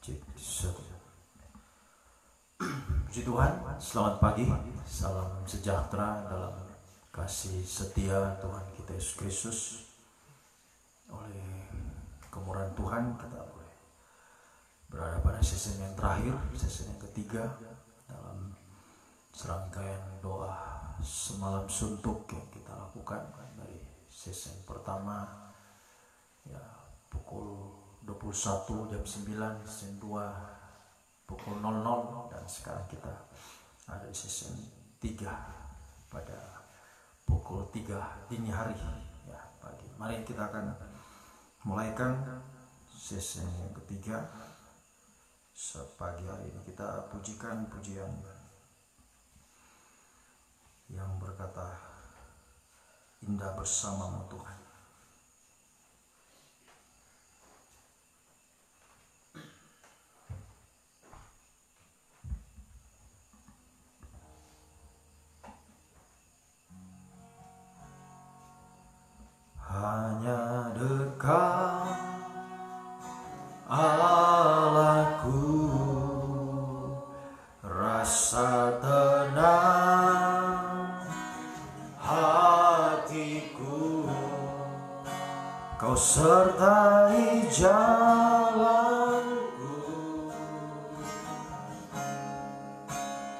Cek satu. Puji Tuhan, selamat pagi, salam sejahtera dalam kasih setia Tuhan kita Yesus Kristus. Oleh kemurahan Tuhan kita boleh berada pada season yang terakhir, season yang ketiga dalam serangkaian doa semalam suntuk yang kita lakukan dari season pertama ya pukul 21 jam 9, season 2 pukul 00, dan sekarang kita ada di season 3 pada pukul 3 dini hari ya pagi. Mari kita akan mulaikan season yang ketiga. Sepagi hari ini kita pujikan pujian yang berkata, indah bersamamu Tuhan. Hanya dekat Allahku, rasa tenang hatiku, Kau sertai jalanku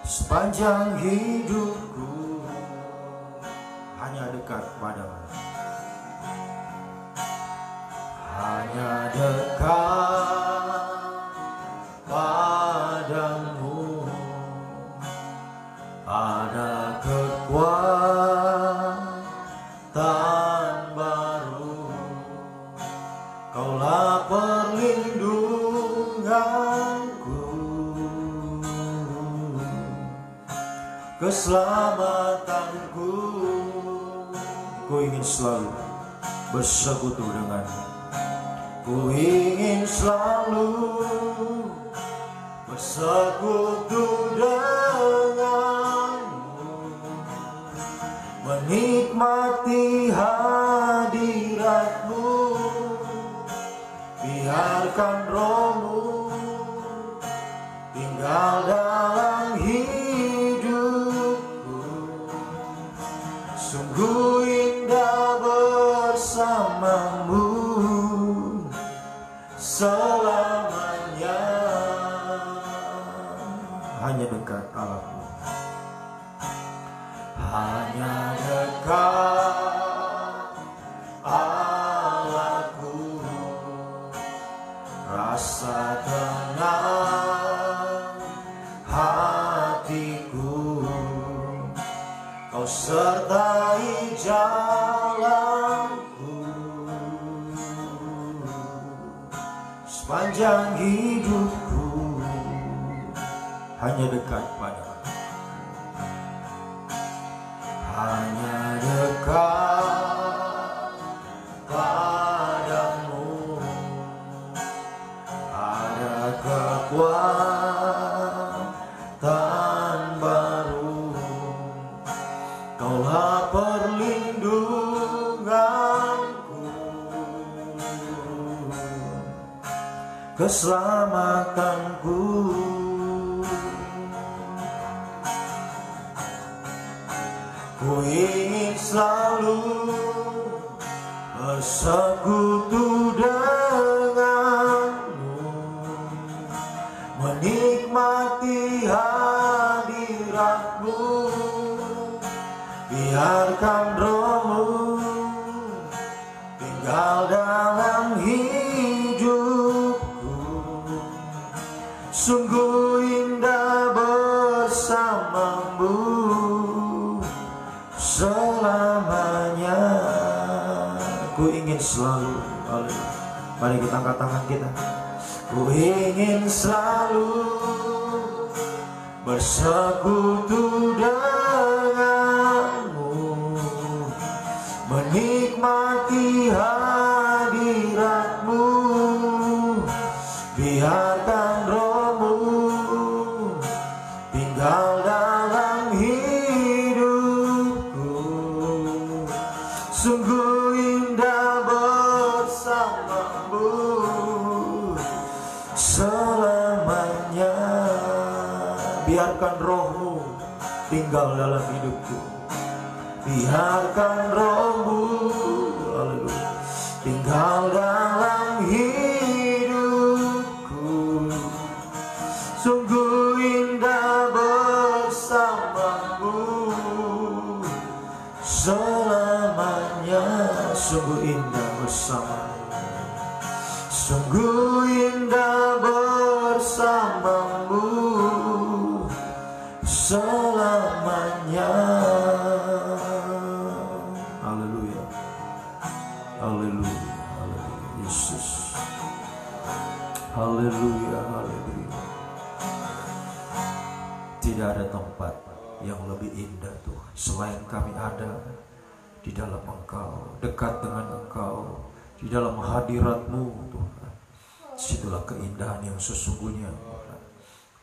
sepanjang hidupku. Hanya dekat padamu, hanya dekat padamu ada kekuatan baru. Kaulah perlindunganku, keselamatanku. Ku ingin selalu bersekutu denganmu. Ku ingin selalu bersekutu denganmu, menikmati hadiratmu. Biarkan rohmu tinggal dalam hidupku. Sungguh indah bersamamu selamanya. Hanya dekat Allahku, hanya dekat Allahku, rasa tenang hatiku, Kau sertai jalanku sepanjang hidupku. Hanya dekat padamu, hanya dekat padamu ada kekuatan baru. Kaulah perlindunganku, keselamatanku. Ku ingin selalu bersekutu denganmu, menikmati hadiratmu. Biarkan rohmu tinggal dalam hidupku. Sungguh indah bersamamu selamanya. Ku ingin selalu, mari kita angkat tangan kita. Ku ingin selalu bersekutu denganmu, menikmati hadiratmu. Biarkan rohmu tinggal dalam hidupku. Sungguh indah bersamamu selamanya. biarkan roh-Mu tinggal dalam hidupku. Biarkan roh-Mu, haleluya, tinggal dalam hidupku. Sungguh indah bersamamu selamanya. Sungguh indah bersamamu, sungguh indah bersamamu selamanya. Haleluya, haleluya, haleluya Yesus. Haleluya, haleluya. Tidak ada tempat yang lebih indah Tuhan selain kami ada di dalam Engkau, dekat dengan Engkau, di dalam hadirat-Mu Tuhan. Situlah keindahan yang sesungguhnya Tuhan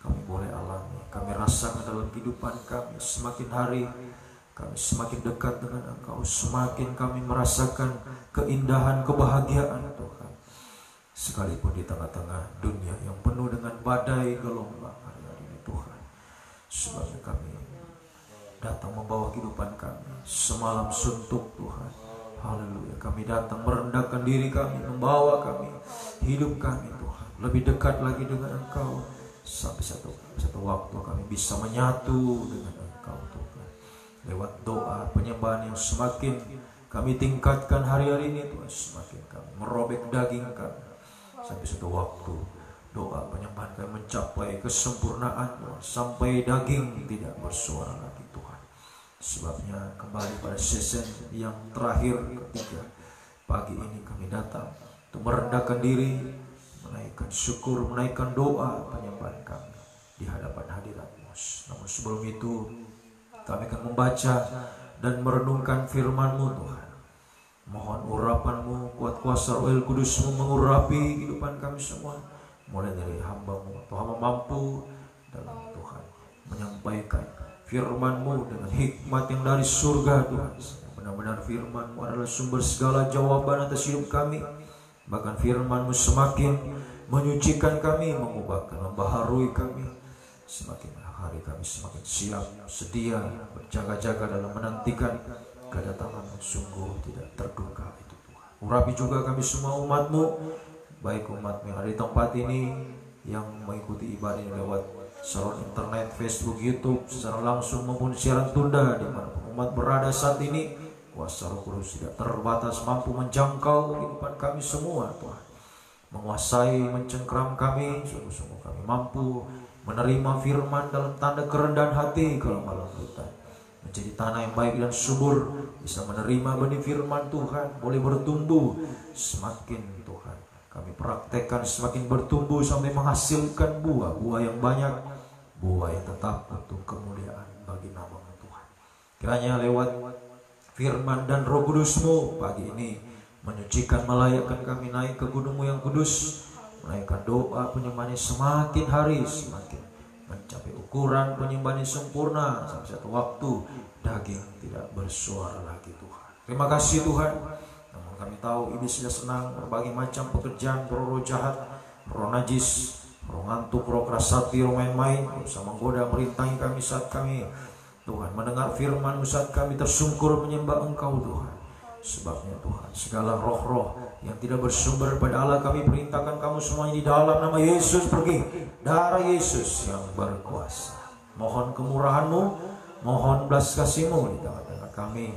kami boleh alami, kami rasakan dalam kehidupan kami. Semakin hari kami semakin dekat dengan Engkau, semakin kami merasakan keindahan, kebahagiaan Tuhan. Sekalipun di tengah-tengah dunia yang penuh dengan badai gelombang hari-hari ini Tuhan, sebabnya kami datang membawa kehidupan kami semalam suntuk Tuhan. Haleluya, kami datang merendahkan diri kami, membawa kami, hidup kami Tuhan lebih dekat lagi dengan Engkau, sampai satu waktu kami bisa menyatu dengan Engkau Tuhan, lewat doa penyembahan yang semakin kami tingkatkan hari-hari ini Tuhan. Semakin kami merobek daging kami, sampai satu waktu doa penyembahan kami mencapai kesempurnaan Tuhan, sampai daging tidak bersuara lagi Tuhan. Sebabnya kembali pada season yang terakhir ketiga, pagi ini kami datang untuk merendahkan diri, menaikkan syukur, menaikkan doa penyembahan kami di hadapan hadirat-Mu. Namun sebelum itu kami akan membaca dan merenungkan firman-Mu Tuhan. Mohon urapan-Mu, kuat kuasa Roh Kudus-Mu mengurapi kehidupan kami semua, mulai dari hamba-Mu. Tuhan mampu dalam Tuhan menyampaikan firman-Mu dengan hikmat yang dari surga Tuhan. Benar-benar firman-Mu adalah sumber segala jawaban atas hidup kami. Bahkan firman-Mu semakin menyucikan kami, mengubahkan, membaharui kami. Semakin hari kami semakin siap, sedia, berjaga-jaga dalam menantikan kedatangan-Mu. Sungguh tidak terduga itu Tuhan. Urapi juga kami semua umat-Mu, baik umat-Mu yang ada di tempat ini, yang mengikuti ibadah ini lewat saluran internet, Facebook, YouTube, secara langsung maupun siaran tunda, di mana umat berada saat ini. Kuasa Roh Kudus tidak terbatas, mampu menjangkau kehidupan kami semua Tuhan, menguasai, mencengkram kami. Sungguh-sungguh kami mampu menerima firman dalam tanda kerendahan hati, kalau malam hutan menjadi tanah yang baik dan subur, bisa menerima benih firman Tuhan, boleh bertumbuh semakin Tuhan kami praktekkan, semakin bertumbuh sampai menghasilkan buah-buah yang banyak, buah yang tetap untuk kemuliaan bagi nama-Mu Tuhan. Kiranya lewat firman dan Roh Kudus-Mu pagi ini menyucikan, melayakkan kami naik ke gunung-Mu yang kudus, menaikkan doa penyembahan semakin hari semakin mencapai ukuran penyembahan yang sempurna, sampai satu waktu daging tidak bersuara lagi Tuhan. Terima kasih Tuhan. Namun kami tahu iblis sudah senang berbagai macam pekerjaan, roh jahat, roh najis, roh ngantuk, roh keras hati, roh main-main, berusaha menggoda, merintangi kami saat kami Tuhan mendengar firman-Mu, saat kami tersungkur menyembah Engkau Tuhan. Sebabnya Tuhan, segala roh-roh yang tidak bersumber pada Allah, kami perintahkan kamu semuanya di dalam nama Yesus pergi. Darah Yesus yang berkuasa. Mohon kemurahan-Mu, mohon belas kasih-Mu di tengah-tengah kami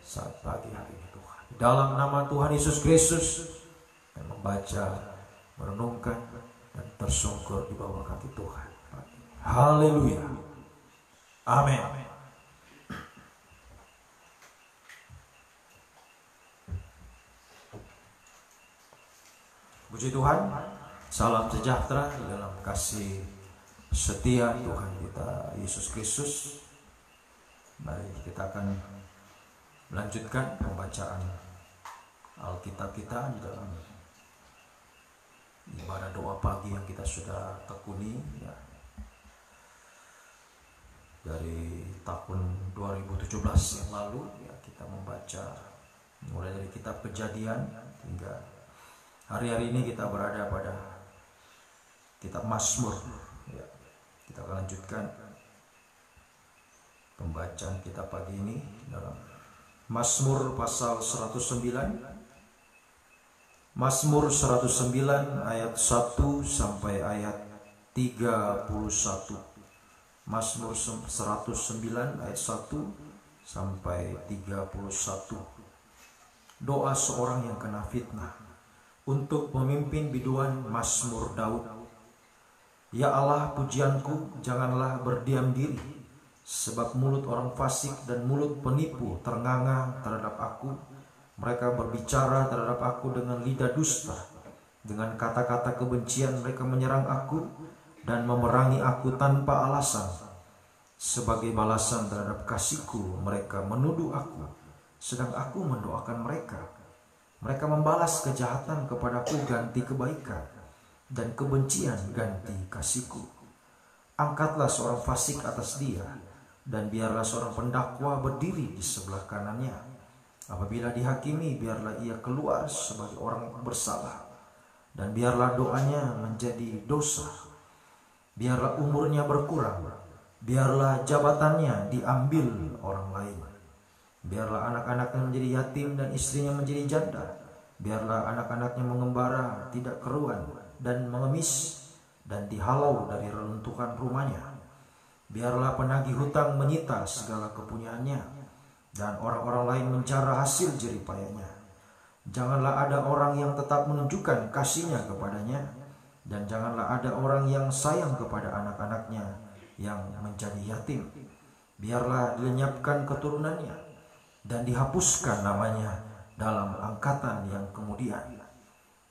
saat pagi hari ini Tuhan. Di dalam nama Tuhan Yesus Kristus, kami membaca, merenungkan, dan tersungkur di bawah kaki Tuhan. Haleluya. Amin. Puji Tuhan, salam sejahtera di dalam kasih setia Tuhan kita Yesus Kristus. Mari kita akan melanjutkan pembacaan Alkitab kita di dalam ibadah doa pagi yang kita sudah tekuni ya, dari tahun 2017 yang lalu ya, kita membaca mulai dari kitab Kejadian hingga hari-hari ini kita berada pada kitab Mazmur ya. Kita akan lanjutkan Pembacaan kita pagi ini dalam Mazmur pasal 109. Mazmur 109 ayat 1 sampai ayat 31. Mazmur 109 ayat 1 sampai 31. Doa seorang yang kena fitnah. Untuk pemimpin biduan Mazmur Daud. Ya Allah, pujianku, janganlah berdiam diri, sebab mulut orang fasik dan mulut penipu ternganga terhadap aku. Mereka berbicara terhadap aku dengan lidah dusta. Dengan kata-kata kebencian mereka menyerang aku dan memerangi aku tanpa alasan. Sebagai balasan terhadap kasihku, mereka menuduh aku, sedang aku mendoakan mereka. Mereka membalas kejahatan kepadaku ganti kebaikan, dan kebencian ganti kasihku. Angkatlah seorang fasik atas dia, dan biarlah seorang pendakwa berdiri di sebelah kanannya. Apabila dihakimi, biarlah ia keluar sebagai orang bersalah, dan biarlah doanya menjadi dosa. Biarlah umurnya berkurang, biarlah jabatannya diambil orang lain. Biarlah anak-anaknya menjadi yatim dan istrinya menjadi janda. Biarlah anak-anaknya mengembara, tidak keruan dan mengemis, dan dihalau dari reruntuhan rumahnya. Biarlah penagih hutang menyita segala kepunyaannya, dan orang-orang lain mencara hasil jeripayanya. Janganlah ada orang yang tetap menunjukkan kasihnya kepadanya, dan janganlah ada orang yang sayang kepada anak-anaknya yang menjadi yatim. Biarlah dilenyapkan keturunannya, dan dihapuskan namanya dalam angkatan yang kemudian.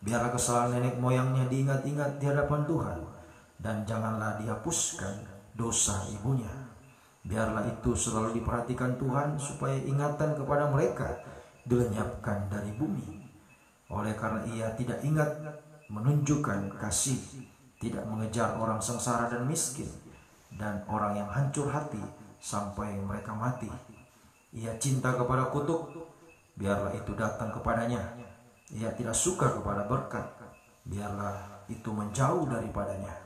Biarlah kesalahan nenek moyangnya diingat-ingat di hadapan Tuhan, dan janganlah dihapuskan dosa ibunya. Biarlah itu selalu diperhatikan Tuhan, supaya ingatan kepada mereka dilenyapkan dari bumi. Oleh karena ia tidak ingat menunjukkan kasih, tidak mengejar orang sengsara dan miskin, dan orang yang hancur hati sampai mereka mati. Ia cinta kepada kutuk, biarlah itu datang kepadanya. Ia tidak suka kepada berkat, biarlah itu menjauh daripadanya.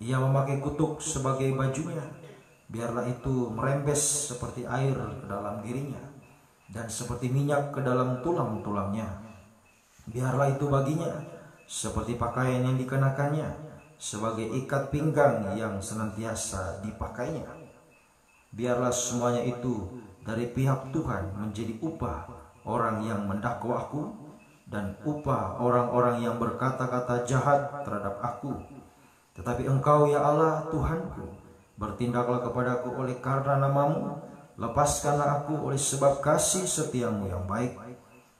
Ia memakai kutuk sebagai bajunya, biarlah itu merembes seperti air ke dalam dirinya, dan seperti minyak ke dalam tulang-tulangnya. Biarlah itu baginya seperti pakaian yang dikenakannya, sebagai ikat pinggang yang senantiasa dipakainya. Biarlah semuanya itu dari pihak Tuhan menjadi upah orang yang mendakwaku, dan upah orang-orang yang berkata-kata jahat terhadap aku. Tetapi Engkau, ya Allah Tuhanku, bertindaklah kepadaku oleh karena namamu. Lepaskanlah aku oleh sebab kasih setiamu yang baik.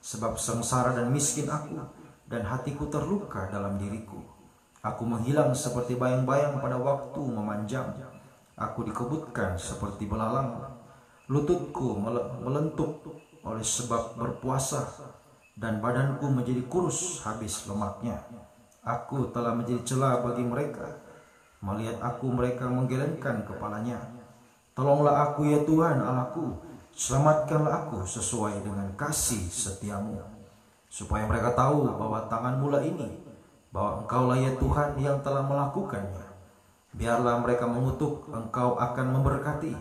Sebab sengsara dan miskin aku, dan hatiku terluka dalam diriku. Aku menghilang seperti bayang-bayang pada waktu memanjang. Aku dikebutkan seperti belalang. Lututku melentuk oleh sebab berpuasa, dan badanku menjadi kurus habis lemaknya. Aku telah menjadi celah bagi mereka. Melihat aku, mereka menggelengkan kepalanya. Tolonglah aku, ya Tuhan Allahku, selamatkanlah aku sesuai dengan kasih setiamu, supaya mereka tahu bahwa tangan-Mu lah ini, bahwa Engkaulah ya Tuhan yang telah melakukannya. Biarlah mereka mengutuk, Engkau akan memberkati.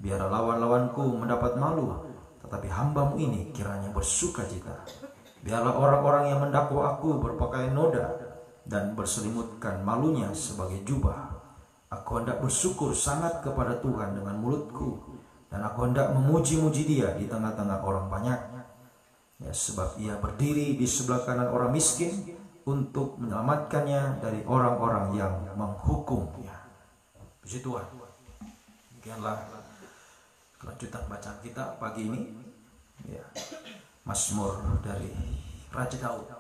Biarlah lawan-lawanku mendapat malu, tetapi hamba-Mu ini kiranya bersukacita. Biarlah orang-orang yang mendakwa aku berpakaian noda, dan berselimutkan malunya sebagai jubah. Aku hendak bersyukur sangat kepada Tuhan dengan mulutku, dan aku hendak memuji-muji Dia di tengah-tengah orang banyak. Ya, sebab Ia berdiri di sebelah kanan orang miskin, untuk menyelamatkannya dari orang-orang yang menghukumnya. Puji Tuhan. Demikianlah kelanjutan bacaan kita pagi ini, ya, Mazmur dari Raja Daud.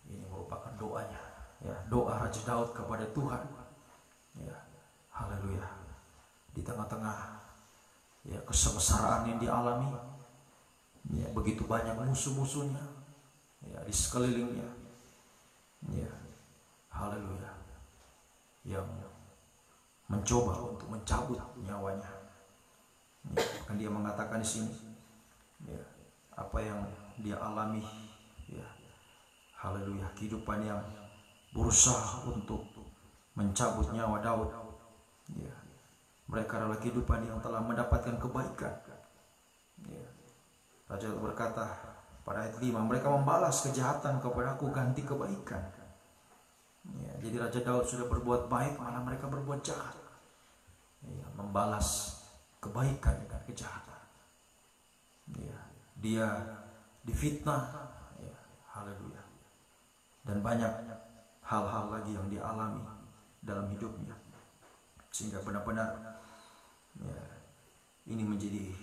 Ini merupakan doanya, ya, doa Raja Daud kepada Tuhan. Ya, haleluya. Di tengah-tengah, ya, kesengsaraan yang dialami, ya, begitu banyak musuh-musuhnya, ya, di sekelilingnya, ya, haleluya, yang mencoba untuk mencabut nyawanya. Ya, kan dia mengatakan di sini, ya, apa yang dia alami, ya, haleluya, kehidupan yang berusaha untuk mencabut nyawa Daud, ya, Mereka adalah kehidupan yang telah mendapatkan kebaikan. Ya. Raja Daud berkata pada ayat 5, mereka membalas kejahatan kepada aku, ganti kebaikan. Ya, jadi Raja Daud sudah berbuat baik, malah mereka berbuat jahat. Ya, membalas kebaikan dengan kejahatan. Ya, dia difitnah. Ya, haleluya. Dan banyak hal-hal lagi yang dialami dalam hidupnya, sehingga benar-benar ya, ini menjadi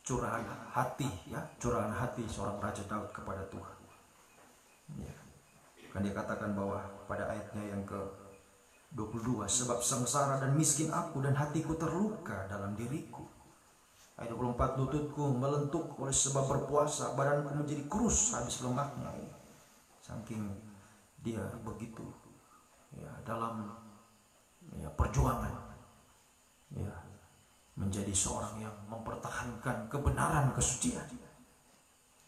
curahan hati, ya, curahan hati seorang Raja Daud kepada Tuhan. Ya. Kan dia katakan bahwa pada ayatnya yang ke-22, sebab sengsara dan miskin aku dan hatiku terluka dalam diriku. Ayat 24, lututku melentuk oleh sebab berpuasa, badanku menjadi kurus habis lemaknya. Saking dia begitu ya dalam ya perjuangan, ya menjadi seorang yang mempertahankan kebenaran, kesucian.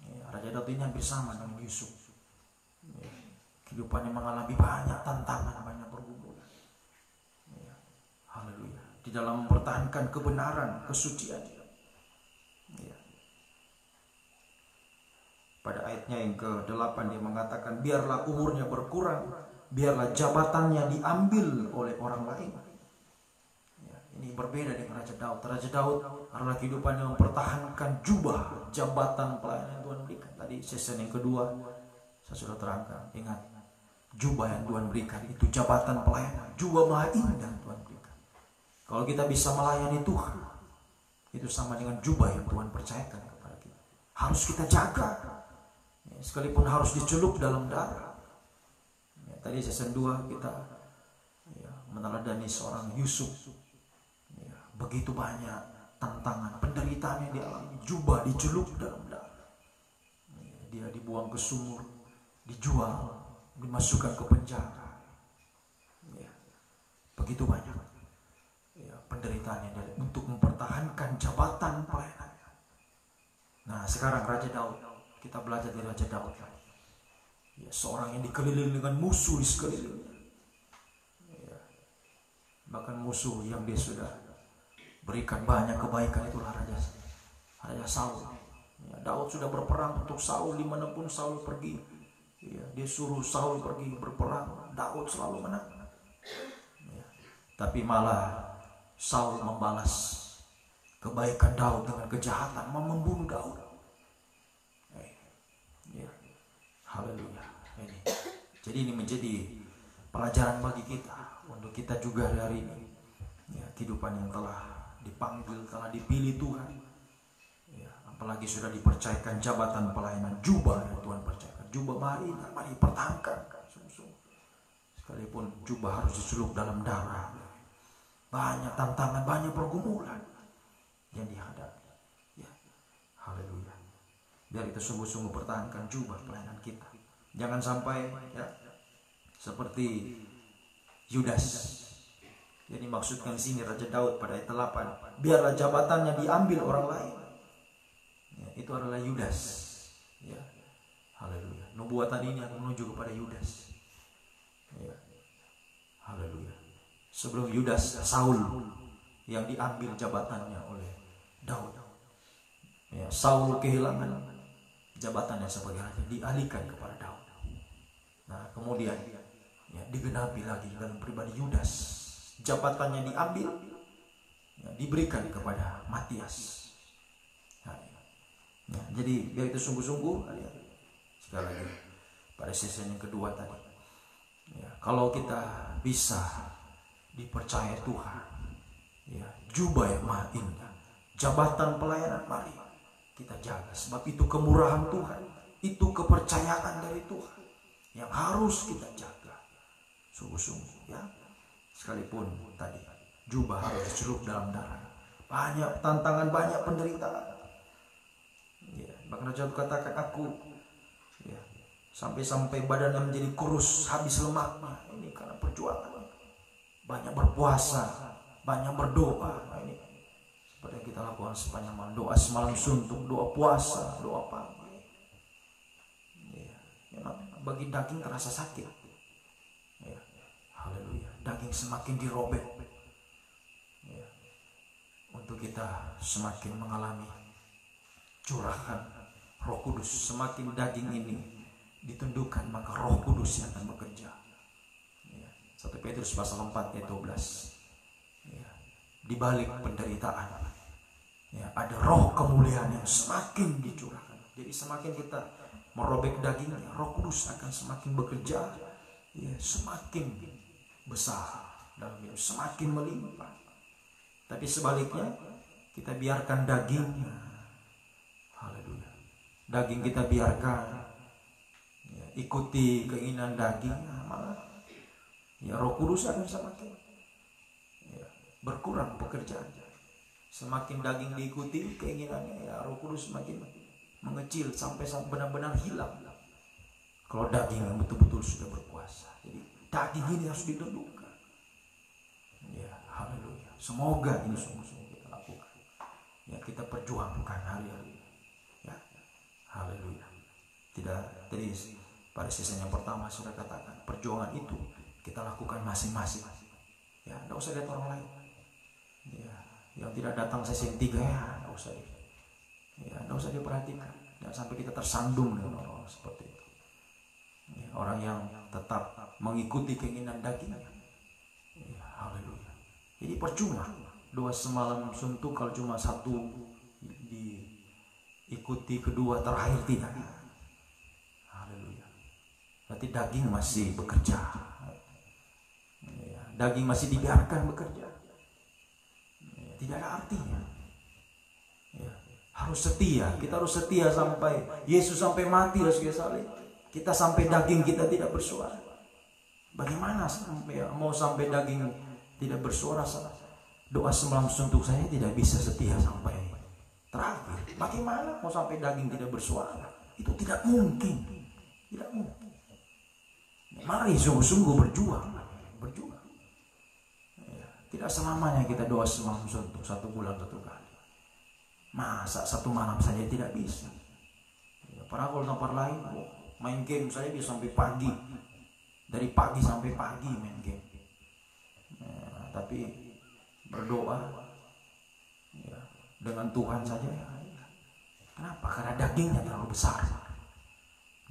Ya, Raja Daud ini hampir sama dengan Yusuf. Ya, kehidupannya mengalami banyak tantangan, banyak pergumulan. Ya, haleluya. Di dalam mempertahankan kebenaran, kesucian. Ya. Pada ayatnya yang ke-8 dia mengatakan, biarlah umurnya berkurang, biarlah jabatannya diambil oleh orang lain. Ini berbeda dengan Raja Daud. Raja Daud adalah kehidupan yang mempertahankan jubah, jabatan pelayanan yang Tuhan berikan. Tadi season yang kedua saya sudah terangkan. Ingat, jubah yang Tuhan berikan itu jabatan pelayanan, jubah maha indah yang Tuhan berikan. Kalau kita bisa melayani Tuhan, itu sama dengan jubah yang Tuhan percayakan kepada kita. Harus kita jaga, ya, sekalipun harus dicelup dalam darah. Ya, tadi season 2 kita ya, meneladani seorang Yusuf. Begitu banyak tantangan, penderitaan yang dialami, jubah dicelup dalam darah. Dia dibuang ke sumur, dijual, dimasukkan ke penjara. Ya, begitu banyak ya, penderitaannya untuk mempertahankan jabatan pelayanannya. Nah, sekarang Raja Daud, kita belajar dari Raja Daud. Ya, seorang yang dikelilingi dengan musuh di sekelilingnya. Ya, bahkan musuh yang dia sudah berikan banyak kebaikan, itulah Raja Saul. Ya, Daud sudah berperang untuk Saul dimanapun Saul pergi. Ya, dia suruh Saul pergi berperang, Daud selalu menang. Ya, tapi malah Saul membalas kebaikan Daud dengan kejahatan, mau membunuh Daud. Ya, haleluya. Jadi ini menjadi pelajaran bagi kita, untuk kita juga hari ini. Ya, kehidupan yang telah dipanggil, telah dipilih Tuhan, ya, apalagi sudah dipercayakan jabatan pelayanan, jubah yang Tuhan percayakan, jubah mari pertahankan. Sekalipun jubah harus dicelup dalam darah, banyak tantangan, banyak pergumulan yang dihadapi. Ya, haleluya. Biar kita sungguh-sungguh pertahankan jubah pelayanan kita. Jangan sampai ya seperti Yudas. Jadi maksudkan di sini Raja Daud pada ayat 8, biarlah jabatannya diambil orang lain. Ya, itu adalah Yudas. Ya, haleluya. Nubuatan ini akan menuju kepada Yudas. Ya, haleluya. Sebelum Yudas, Saul yang diambil jabatannya oleh Daud. Ya, Saul kehilangan jabatannya sebagai raja, dialihkan kepada Daud. Nah, kemudian ya, digenapi lagi dalam pribadi Yudas. Jabatannya diambil, ya, diberikan kepada Matias. Ya, jadi biar itu sungguh-sungguh. Ya, sekali lagi pada season yang kedua tadi, ya, kalau kita bisa dipercaya Tuhan, ya, jubah yang maha indah, jabatan pelayanan, mari kita jaga. Sebab itu kemurahan Tuhan, itu kepercayaan dari Tuhan yang harus kita jaga sungguh-sungguh, ya. Sekalipun tadi jubah harus dicelup dalam darah, banyak tantangan, banyak penderitaan. Ya, bahkan Raja katakan, aku ya, sampai badannya menjadi kurus habis lemaknya. Ini karena perjuangan, banyak berpuasa, banyak berdoa. Nah, ini seperti yang kita lakukan sepanjang malam, doa semalam suntuk, doa puasa, doa pagi. Ya, memang bagi daging terasa sakit. Ya, haleluya. Daging semakin dirobek, ya, kita semakin mengalami curahan Roh Kudus. Semakin daging ini ditundukkan, maka Roh Kudus yang akan bekerja. 1 Petrus pasal 4 ayat 12. Di balik penderitaan ada roh kemuliaan yang semakin dicurahkan. Jadi semakin kita merobek dagingnya, Roh Kudus akan semakin bekerja, semakin besar dalam hidup, semakin melimpah. Tapi sebaliknya, kita biarkan dagingnya, haleluya, daging kita biarkan ikuti keinginan dagingnya, malah Roh Kudus akan semakin berkurang pekerjaannya. Semakin daging diikuti keinginannya, Roh Kudus semakin mengecil sampai benar-benar hilang. Kalau daging yang betul-betul sudah berkuasa. Jadi daging ini harus ditundukkan. Haleluya. Semoga ini sungguh-sungguh kita lakukan. Kita perjuangkan hari-hari. Haleluya. Tidak, tadi pada season yang pertama sudah katakan, perjuangan itu kita lakukan masing-masing. Tidak usah lihat orang lain. Yang tidak datang sesi yang 3 tidak usah. Tidak usah diperhatikan. Jangan sampai kita tersandung dengan orang-orang seperti itu. Orang yang tetap mengikuti keinginan dagingnya. Haleluya. Jadi percuma 2 semalam suntuk kalau cuma 1 diikuti, kedua terakhir tidak. Haleluya. Berarti daging masih bekerja. Daging masih dibiarkan bekerja. Tidak ada artinya. Harus setia. Kita harus setia sampai Yesus sampai mati harus kita salib. Kita sampai daging kita tidak bersuara. Bagaimana mau sampai daging tidak bersuara? Doa semalam suntuk saya tidak bisa setia sampai terakhir. Bagaimana mau sampai daging tidak bersuara? Itu tidak mungkin. Tidak mungkin. Mari sungguh-sungguh berjuang. Tidak selamanya kita doa semalam suntuk 1 bulan 1 kali. Masa 1 malam saja tidak bisa. Padahal kalau tempat lain main game saya bisa sampai pagi. Dari pagi sampai pagi main game. Tapi berdoa dengan Tuhan saja. Kenapa? Karena dagingnya terlalu besar.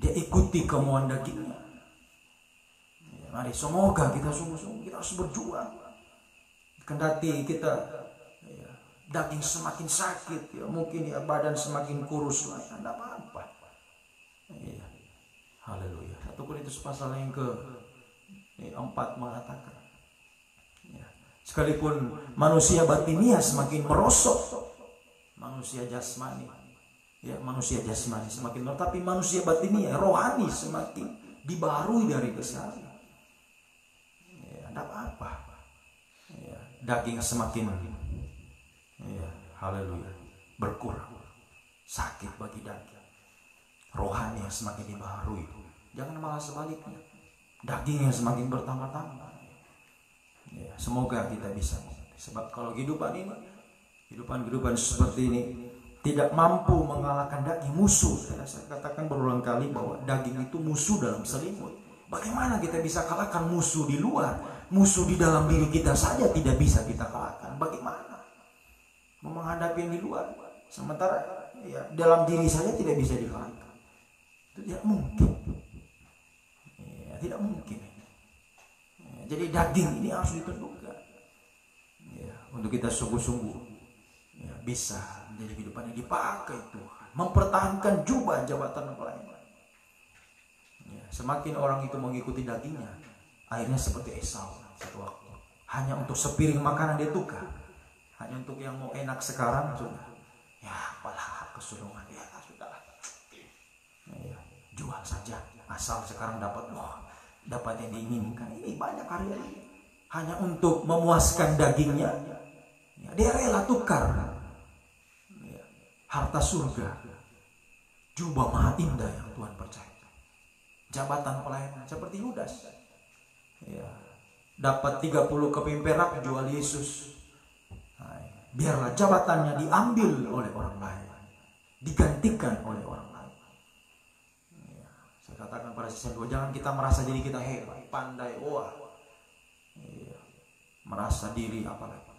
Dia ikuti kemauan dagingnya. Mari semoga kita sungguh-sungguh kita harus berjuang. Kendati kita daging semakin sakit, mungkin badan semakin kurus lah, tidak apa-apa. Haleluya. 1 Korintus pasal yang ke-4 mengatakan, sekalipun manusia batinia semakin merosot, manusia jasmani semakin merosot, tapi manusia batinia, rohani semakin dibaharui dari kesalahan. Tidak apa-apa. Daging semakin haleluya berkurang, sakit bagi daging. Rohani yang semakin dibaharui. Jangan malah sebaliknya, daging yang semakin bertambah-tambah. Semoga kita bisa. Sebab kalau kehidupan seperti ini tidak mampu mengalahkan daging, musuh. Saya katakan berulang kali bahwa daging itu musuh dalam selimut. Bagaimana kita bisa kalahkan musuh di luar? Musuh di dalam diri kita saja tidak bisa kita kalahkan. Bagaimana mau menghadapi yang di luar? Sementara dalam diri saja tidak bisa dikalahkan. Itu tidak mungkin. Tidak mungkin. Jadi daging ini harus ditundukkan. Untuk kita sungguh-sungguh bisa menjadi kehidupan yang dipakai Tuhan, mempertahankan jubah jabatan pelayanan. Semakin orang itu mengikuti dagingnya, akhirnya seperti Esau satu waktu. Hanya untuk sepiring makanan dia tukar. Hanya untuk yang mau enak sekarang sudah. Apalah kesulungan. Sudah. Jual saja. Asal sekarang dapat yang diinginkan. Ini banyak hari ini. Hanya untuk memuaskan dagingnya. Dia rela tukar. Harta surga. Jubah maha indah yang Tuhan percaya. Jabatan pelayanan seperti Yudas. Dapat 30 keping perak jual Yesus. Biarlah jabatannya diambil oleh orang lain, digantikan oleh orang lain. Saya katakan pada season 2, jangan kita merasa diri kita hebat, pandai, merasa diri apalagi.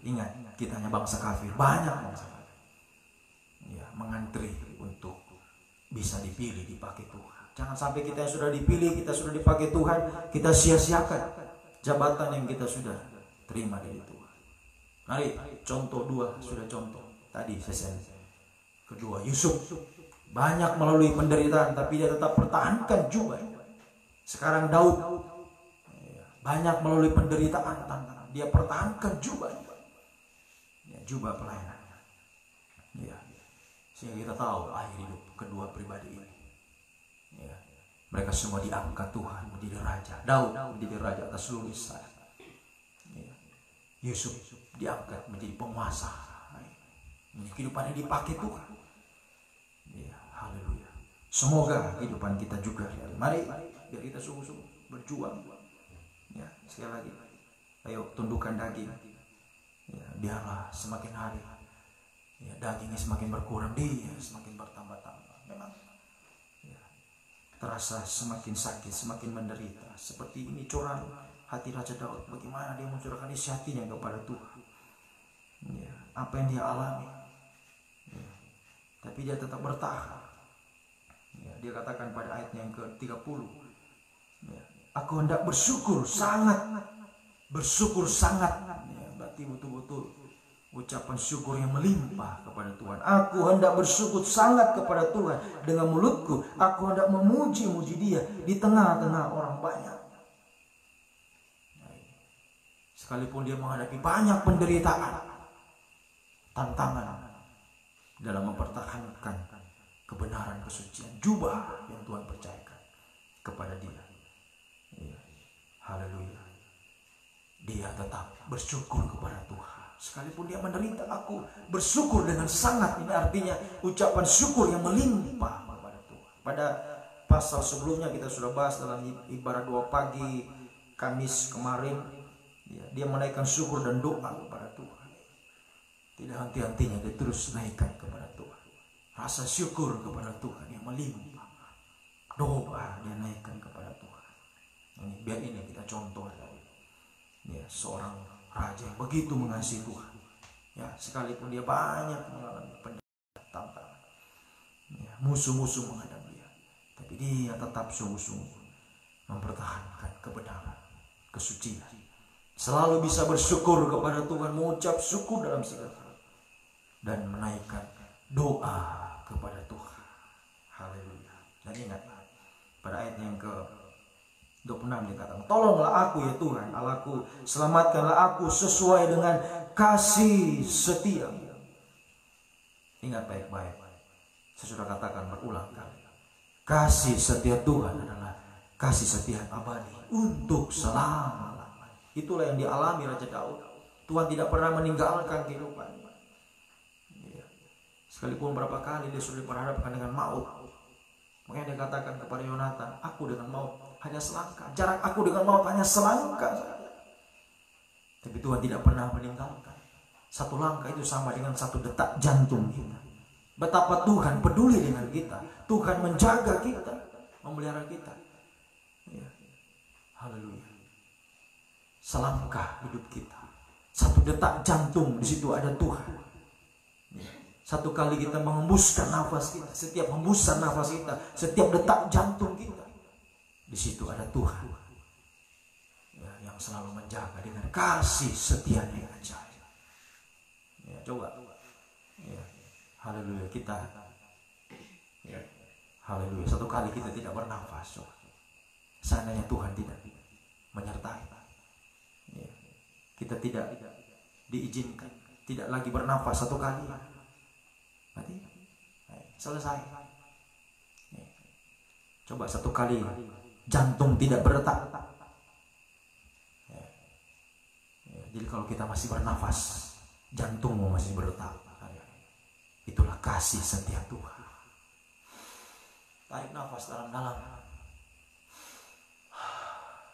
Ingat, kita hanya bangsa kafir, banyak bangsa kafir. Ya, mengantri untuk bisa dipilih, dipakai Tuhan. Jangan sampai kita yang sudah dipilih, kita sudah dipakai Tuhan, kita sia-siakan jabatan yang kita sudah terima dari Tuhan. Mari contoh dua, sudah contoh tadi sesi kedua, Yusuf banyak melalui penderitaan tapi dia tetap pertahankan jubah. Sekarang Daud banyak melalui penderitaan, tantangan, dia pertahankan jubah, ya, jubah pelayanannya. Ya, sehingga kita tahu akhir hidup kedua pribadi ini. Ya, mereka semua diangkat Tuhan menjadi raja. Daud menjadi raja atas seluruh Israel. Ya, Yusuf diangkat menjadi penguasa. Kehidupannya dipakai Tuhan. Ya, haleluya. Semoga kehidupan kita juga. Mari biar kita sungguh-sungguh berjuang. Ya, sekali lagi, ayo tundukkan daging. Ya, biarlah semakin hari, ya, dagingnya semakin berkurang, dia semakin bertambah-tambah. Memang, ya, terasa semakin sakit, semakin menderita. Seperti ini curahan hati Raja Daud. Bagaimana dia mencurahkan isi hatinya kepada Tuhan. Ya, apa yang dia alami. Ya, tapi dia tetap bertahan. Ya, dia katakan pada ayat yang ke-30. Ya, aku hendak bersyukur sangat. Bersyukur sangat. Ya, berarti betul-betul ucapan syukur yang melimpah kepada Tuhan. Aku hendak bersyukur sangat kepada Tuhan. Dengan mulutku aku hendak memuji-muji dia di tengah-tengah orang banyak. Sekalipun dia menghadapi banyak penderitaan, tantangan dalam mempertahankan kebenaran, kesucian, jubah yang Tuhan percayakan kepada dia. Ya, haleluya. Dia tetap bersyukur kepada Tuhan. Sekalipun dia menderita, aku bersyukur dengan sangat. Ini artinya ucapan syukur yang melimpah kepada Tuhan. Pada pasal sebelumnya kita sudah bahas dalam ibarat 2 pagi Kamis kemarin. Ya, dia menaikkan syukur dan doa kepada Tuhan. Tidak henti-hentinya dia terus naikkan kepada Tuhan. Rasa syukur kepada Tuhan yang melimpah. Doa dia naikkan kepada Tuhan. Ini, biar ini kita contoh dari, ya, seorang raja yang begitu mengasihi Tuhan. Ya, sekalipun dia banyak mengalami penderitaan, ya, musuh-musuh menghadap dia, tapi dia tetap sungguh-sungguh mempertahankan kebenaran, kesucian. Selalu bisa bersyukur kepada Tuhan, mengucap syukur dalam segala hal, dan menaikkan doa kepada Tuhan. Haleluya. Dan ingat, pada ayat yang ke-26 dikatakan, tolonglah aku ya Tuhan Allahku, selamatkanlah aku sesuai dengan kasih setiamu. Ingat baik-baik, saya sudah katakan berulang kali, kasih setia Tuhan adalah kasih setia abadi untuk selama-lamanya. Itulah yang dialami Raja Daud. Tuhan tidak pernah meninggalkan kehidupannya. Ya. Sekalipun berapa kali dia sudah diperhadapkan dengan maut. Makanya dia katakan kepada Yonatan, aku dengan maut hanya selangkah. Jarak aku dengan maut hanya selangkah saja. Tapi Tuhan tidak pernah meninggalkan. Satu langkah itu sama dengan satu detak jantung kita. Betapa Tuhan peduli dengan kita. Tuhan menjaga kita, memelihara kita. Ya. Haleluya. Selangkah hidup kita, satu detak jantung, di situ ada Tuhan. Ya. Satu kali kita mengembuskan nafas kita, setiap hembusan nafas kita, setiap detak jantung kita, di situ ada Tuhan. Ya, yang selalu menjaga dengan kasih setianya yang ajaib. Ya, coba. Ya. Haleluya, kita. Ya. Haleluya, satu kali kita tidak bernafas. Coba. Seandainya Tuhan tidak menyertai. Ya. Kita tidak diizinkan, tidak lagi bernafas satu kali, mati, selesai. Ya. Coba satu kali jantung tidak berdetak. Ya. Ya. Jadi kalau kita masih bernafas, jantungmu masih berdetak. Itulah kasih setia Tuhan. Tarik nafas dalam-dalam.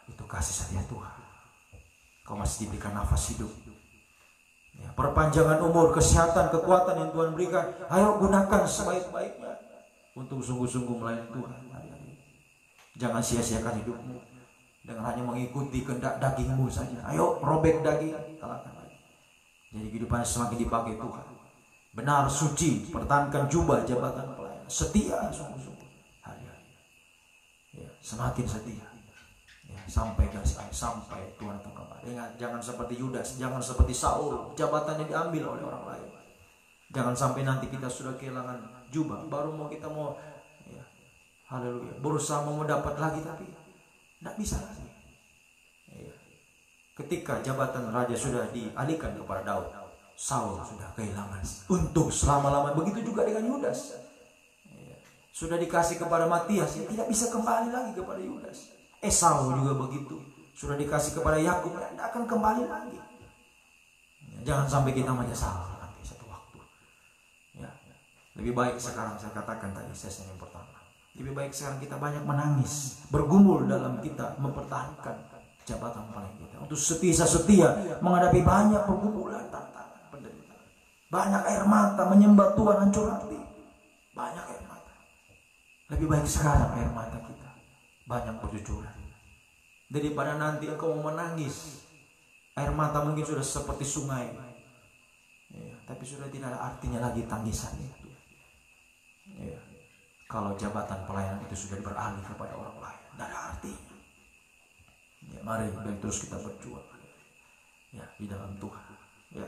Itu kasih setia Tuhan. Kau masih diberikan nafas hidup. Ya, perpanjangan umur, kesehatan, kekuatan yang Tuhan berikan. Ayo gunakan sebaik-baiknya untuk sungguh-sungguh melayani Tuhan. Jangan sia-siakan hidupmu dengan hanya mengikuti kehendak dagingmu saja. Ayo robek daging, kalahkan lagi. Jadi kehidupannya semakin dipakai Tuhan. Benar, suci, pertahankan jubah jabatan pelayan, setia sungguh-sungguh hari-hari. Ya, semakin setia. Ya, sampai garis akhir, sampai Tuhan datang kembali. Ingat, jangan seperti Yudas, jangan seperti Saul, jabatannya diambil oleh orang lain. Jangan sampai nanti kita sudah kehilangan jubah, baru kita mau, ya, haleluya, berusaha mau dapat lagi, tapi tidak bisa lagi. Ya. Ketika jabatan raja sudah dialihkan kepada Daud, Saul sudah kehilangan untuk selama-lamanya. Begitu juga dengan Yudas. Ya. Sudah dikasih kepada Matias, ya, tidak bisa kembali lagi kepada Yudas. Esau juga begitu, sudah dikasih kepada Yakub, tidak akan kembali lagi. Ya, jangan sampai kita menyesal nanti satu waktu. Ya, lebih baik sekarang, saya katakan tadi sesi yang pertama, lebih baik sekarang kita banyak menangis, bergumul dalam kita mempertahankan jabatan paling kita, untuk setia menghadapi banyak pergumulan, tantangan, penderitaan, banyak air mata, menyembah Tuhan, hancur hati, banyak air mata. Lebih baik sekarang air mata kita banyak berjujuran, daripada nanti engkau mau menangis, air mata mungkin sudah seperti sungai, ya, tapi sudah tidak ada artinya lagi tangisan itu. Ya, kalau jabatan pelayanan itu sudah beralih kepada orang lain, tidak ada artinya. Ya, mari terus kita berjuang, ya, di dalam Tuhan. Ya,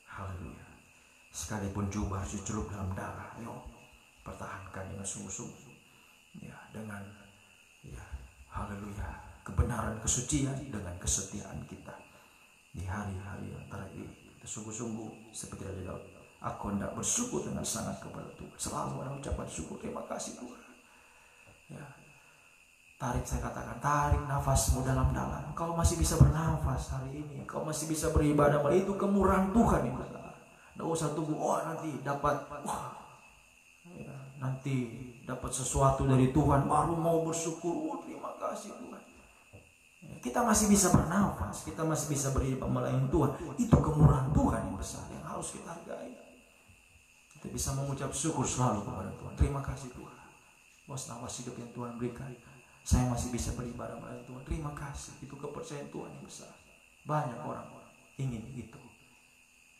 haleluya. Sekalipun jubah harus dicelup dalam darah, yuk pertahankan dengan sungguh-sungguh. Ya, dengan, ya, haleluya, kebenaran, kesucian, dengan kesetiaan kita di hari-hari antara ini. Kita sungguh-sungguh seperti Raja Daud, aku hendak bersyukur dengan sangat kepada Tuhan, selalu ada ucapan syukur, terima kasih Tuhan. Ya, tarik, saya katakan, tarik nafasmu dalam-dalam. Kau masih bisa bernafas hari ini, kau masih bisa beribadah, itu kemurahan Tuhan yang besar. Tidak usah tunggu, nanti dapat, ya, nanti dapat sesuatu dari Tuhan baru mau bersyukur. Terima kasih Tuhan. Ya, kita masih bisa bernafas, kita masih bisa beribadah melayani Tuhan. Itu kemurahan Tuhan yang besar yang harus kita hargai. Kita bisa mengucap syukur selalu kepada Tuhan. Terima kasih Tuhan, bos nafas hidup yang Tuhan berikan, saya masih bisa beribadah melayani Tuhan. Terima kasih, itu kepercayaan Tuhan yang besar. Banyak orang ingin itu,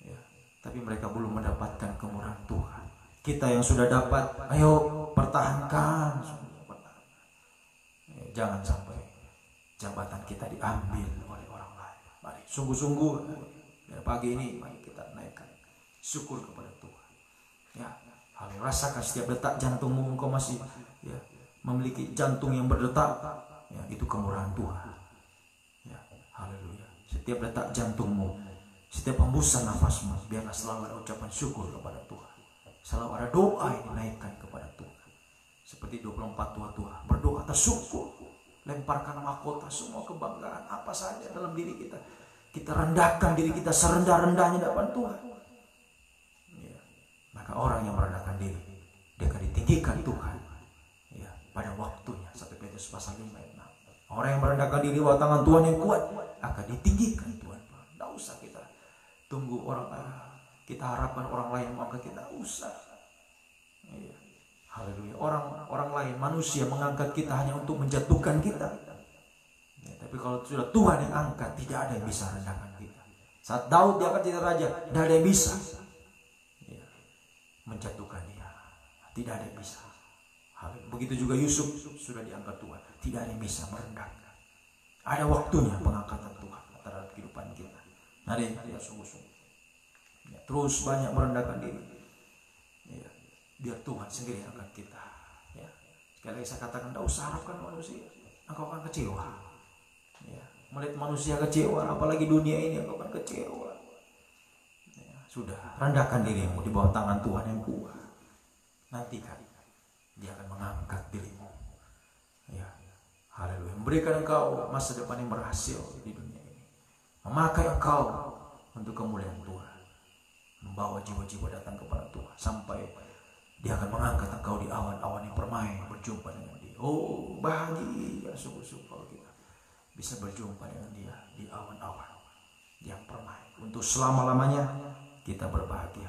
ya, tapi mereka belum mendapatkan kemurahan Tuhan. Kita yang sudah dapat, ayo pertahankan. Ya, jangan sampai jabatan kita diambil oleh orang lain. Mari sungguh-sungguh, ya, pagi ini mari kita naikkan syukur kepada Tuhan. Ya, rasakan setiap detak jantungmu, engkau masih, ya, memiliki jantung yang berdetak, ya, itu kemurahan Tuhan. Ya, haleluya. Setiap detak jantungmu, setiap hembusan nafasmu, biarlah selalu ada ucapan syukur kepada Tuhan. Selalu ada doa yang dinaikkan kepada Tuhan. Seperti 24 tua-tua berdoa tersyukur, lemparkan mahkota, semua kebanggaan apa saja dalam diri kita, kita rendahkan diri kita serendah-rendahnya di depan Tuhan. Ya, maka orang yang merendahkan diri, dia akan ditinggikan Tuhan, ya, pada waktunya. 1 Petrus pasal 5 ayat 6. Orang yang merendahkan diri bawah tangan Tuhan yang kuat akan ditinggikan Tuhan. Tidak usah kita tunggu orang, kita harapkan orang lain mengangkat kita, usah. Ya, haleluya. Orang lain, manusia mengangkat kita hanya untuk menjatuhkan kita. Ya, tapi kalau sudah Tuhan yang angkat, tidak ada yang bisa rendahkan kita. Saat Daud diangkat jadi raja, tidak ada yang bisa, ya, menjatuhkan dia. Tidak ada yang bisa. Begitu juga Yusuf sudah diangkat Tuhan, tidak ada yang bisa merendahkan. Ada waktunya pengangkatan Tuhan terhadap kehidupan kita. Mari kita sungguh-sungguh, ya, terus banyak merendahkan diri, ya, biar Tuhan sendiri yang akan kita. Ya, sekali lagi saya katakan, tidak usah harapkan manusia, engkau akan kecewa. Ya, melihat manusia kecewa, apalagi dunia ini, engkau akan kecewa. Ya, sudah, rendahkan dirimu di bawah tangan Tuhan yang kuat. Nanti kan Dia akan mengangkat dirimu. Ya, haleluya. Memberikan engkau masa depan yang berhasil di dunia ini. Memakai engkau untuk kemuliaan Tuhan. Membawa jiwa-jiwa datang kepada Tuhan. Sampai Dia akan mengangkat engkau di awan-awan yang permai, berjumpa dengan Dia. Oh, bahagia sungguh-sungguh kalau kita bisa berjumpa dengan Dia di awan-awan yang permai. Untuk selama-lamanya kita berbahagia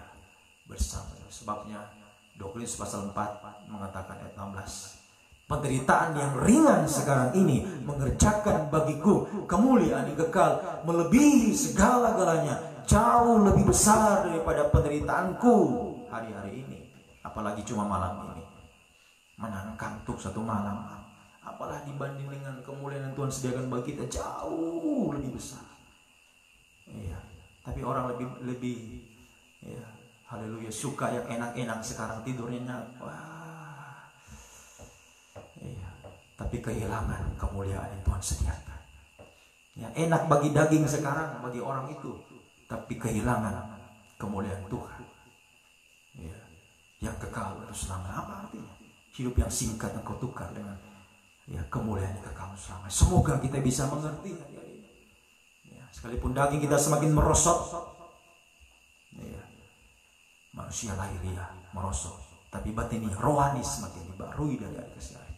bersama. Sebabnya 2 Korintus pasal 4 mengatakan ayat 16, penderitaan yang ringan sekarang ini mengerjakan bagiku kemuliaan kemuliaan yang kekal, melebihi segala-galanya, jauh lebih besar daripada penderitaanku hari-hari ini. Apalagi cuma malam ini, menahan kantuk satu malam, apalah dibanding dengan kemuliaan yang Tuhan sediakan bagi kita, jauh lebih besar. Iya, tapi orang lebih ya, haleluya, suka yang enak-enak sekarang, tidurnya nyenyak. Wah, iya, tapi kehilangan kemuliaan yang Tuhan sediakan. Ya, enak bagi daging sekarang, bagi orang itu, tapi kehilangan kemuliaan Tuhan. Ya, yang kekal terus selama. Apa artinya? Hidup yang singkat yang kau tukar dengan ya kemuliaan yang kekal selama. Semoga kita bisa mengerti hari ini. Ya, sekalipun daging kita semakin merosot, ya, manusia lahiriah merosot, tapi batinnya rohani semakin dibarui dari hari ke hari.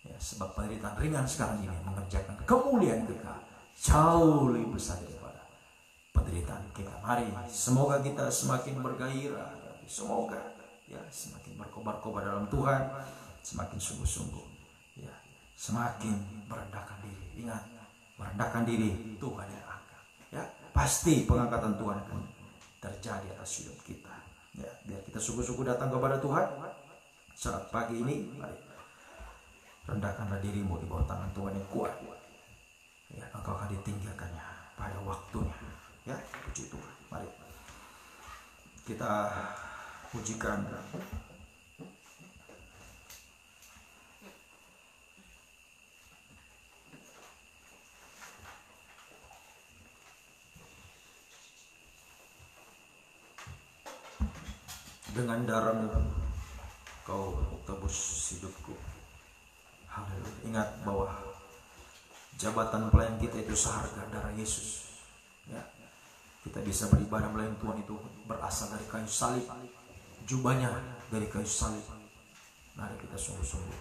Ya, sebab penderitaan ringan sekarang ini mengerjakan kemuliaan kekal jauh lebih besar daripada penderitaan kita. Mari, semoga kita semakin bergairah, semoga ya semakin berkobar-kobar dalam Tuhan, semakin sungguh-sungguh, ya semakin merendahkan diri. Ingat, merendahkan diri Tuhan yang angkat. Ya, pasti pengangkatan Tuhan akan terjadi atas hidup kita. Ya, biar kita sungguh-sungguh datang kepada Tuhan saat pagi ini. Mari, rendahkanlah dirimu di bawah tangan Tuhan yang kuat. Ya, engkau akan ditinggalkannya pada waktunya. Ya, puji Tuhan. Mari kita pujikan dengan darahmu kau tebus hidupku. Haleluya. Ingat bahwa jabatan pelayan kita itu seharga darah Yesus. Ya, kita bisa beribadah melayani Tuhan itu berasal dari kayu salib, jubahnya dari kayu salib. Mari kita sungguh-sungguh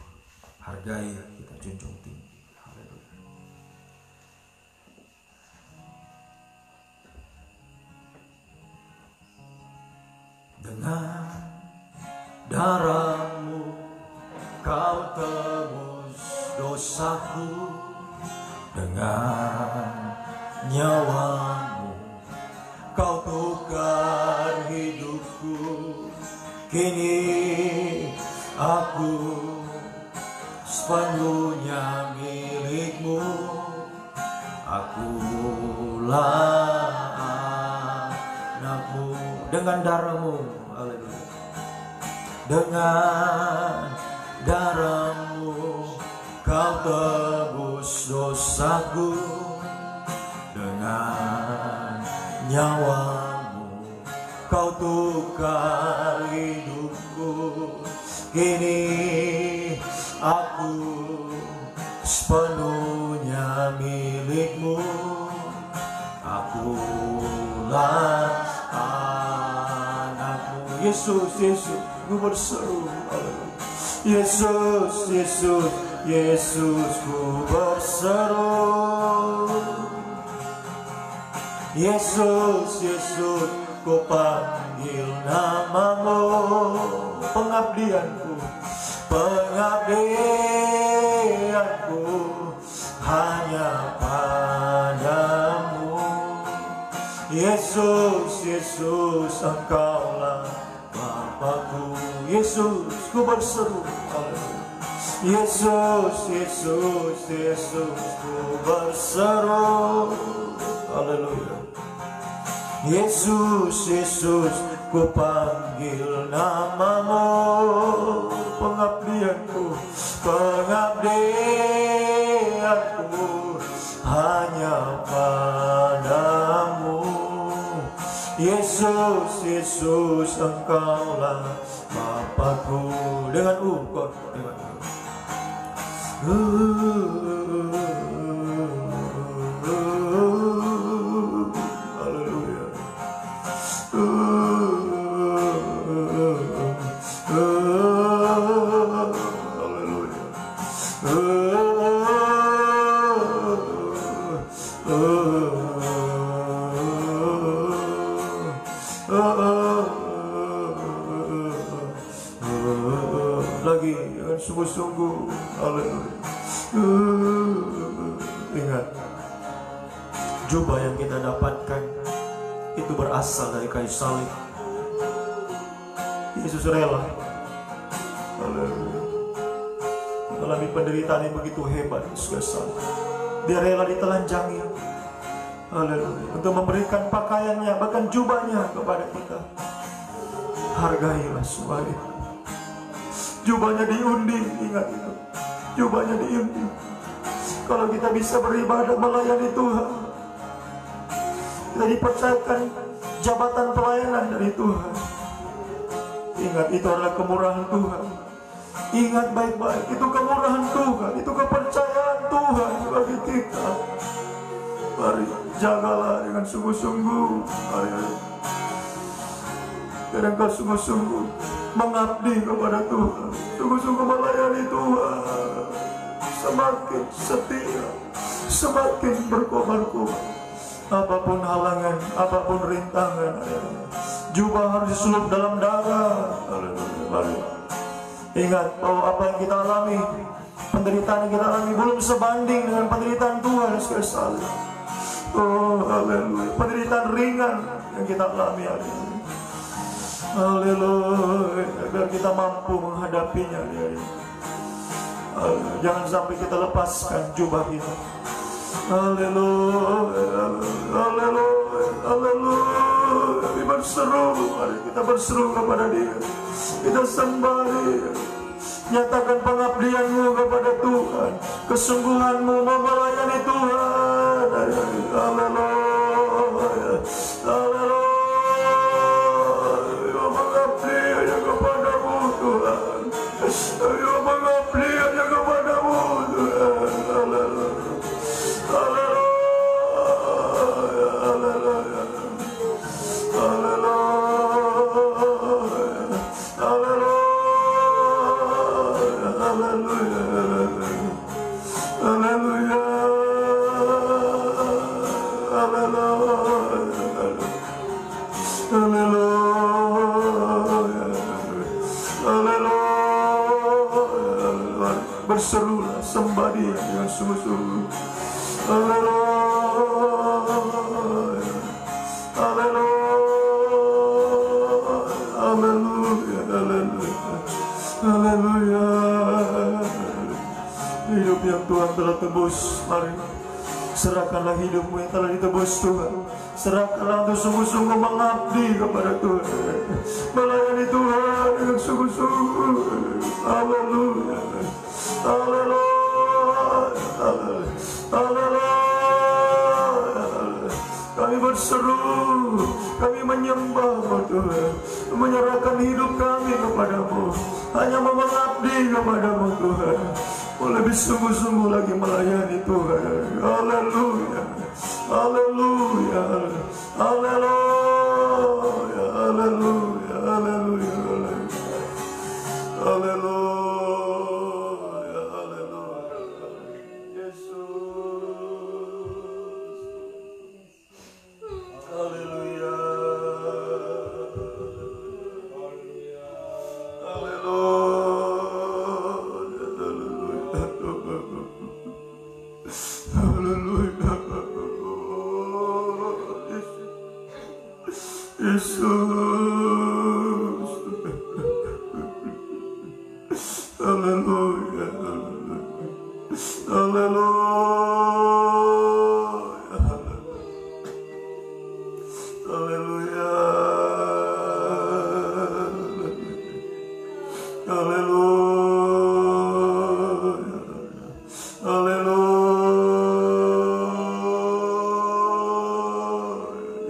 hargai, kita junjung tinggi. Haleluya. Dengan darahmu kau tebus dosaku, dengan nyawamu kau tukar hidupku. Kini aku sepenuhnya milikmu. Akulah anakmu. Dengan darahmu, haleluya, dengan darahmu kau tebus dosaku, dengan nyawamu kau tukar hidupku. Kini aku sepenuhnya milikmu. Akulah anakmu. Yesus, Yesus, ku berseru. Yesus, Yesus, Yesus, ku berseru. Yesus, Yesus, ku panggil namamu. Pengabdianku, pengabdianku hanya padamu. Yesus, Yesus, engkaulah Bapakku. Yesus, ku berseru. Yesus, Yesus, Yesus, ku berseru. Haleluya. Yesus, Yesus, ku panggil namamu. Pengabdianku, pengabdianku hanya padamu. Yesus, Yesus, engkaulah Bapakku. Dengan ukor, dengan haleluya. Lagi dengan sungguh-sungguh. Haleluya. Ingat, Jubah yang kita dapatkan itu berasal dari kayu salib. Yesus rela mengalami penderitaan yang begitu hebat. Dia rela ditelanjangi, untuk memberikan pakaiannya, bahkan jubahnya kepada kita. Hargailah semuanya. Jubahnya diundi, ingat itu. Jubahnya diundi. Kalau kita bisa beribadah melayani Tuhan, kita dipercayakan jabatan pelayanan dari Tuhan. Ingat, itu adalah kemurahan Tuhan. Ingat baik-baik, itu kemurahan Tuhan, itu kepercayaan Tuhan bagi kita. Mari jagalah dengan sungguh-sungguh. Dan engkau sungguh-sungguh mengabdi kepada Tuhan, sungguh-sungguh melayani Tuhan. Semakin setia, semakin berkobar-kobar. Apapun halangan, apapun rintangan, jubah harus disulut dalam darah. Ingat bahwa apa yang kita alami, penderitaan yang kita alami belum sebanding dengan penderitaan Tuhan sekali. Oh haleluya, penderitaan ringan yang kita alami hari ini. Haleluya, agar kita mampu menghadapinya hari ini. Jangan sampai kita lepaskan jubah kita. Haleluya, haleluya, haleluya. Kami berseru, mari kita berseru kepada Dia. Kita sembah Dia. Nyatakan pengabdianmu kepada Tuhan, kesungguhanmu melayani Tuhan. Haleluya, haleluya. Mengabdi hanya kepadamu Tuhan. Ayo mengabdi hanya kepadamu Tuhan. Haleluya, haleluya, haleluya, haleluya, haleluya. Berserulah, sembah Dia dengan sungguh-sungguh. Haleluya, haleluya, haleluya, haleluya. Hidup yang Tuhan telah tebus, mari serahkanlah hidupmu yang telah ditebus Tuhan. Serahkanlah untuk sungguh-sungguh mengabdi kepada Tuhan, melayani Tuhan dengan sungguh-sungguh. Haleluya, haleluya, haleluya. Kami berseru, kami menyembah Tuhan, menyerahkan hidup kami kepadamu, hanya mau mengabdi kepadamu Tuhan. Lebih sungguh-sungguh lagi melayani Tuhan. Haleluya, haleluya, haleluya, haleluya, haleluya, haleluya, haleluya. Yesus, haleluya, haleluya.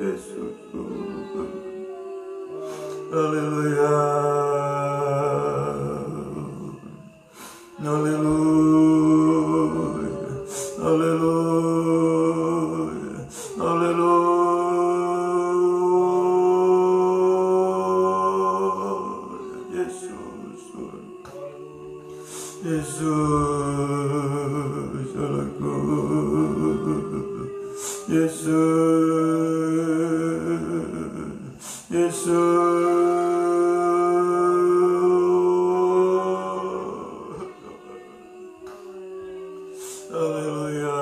Yesus, haleluya, haleluya, haleluya,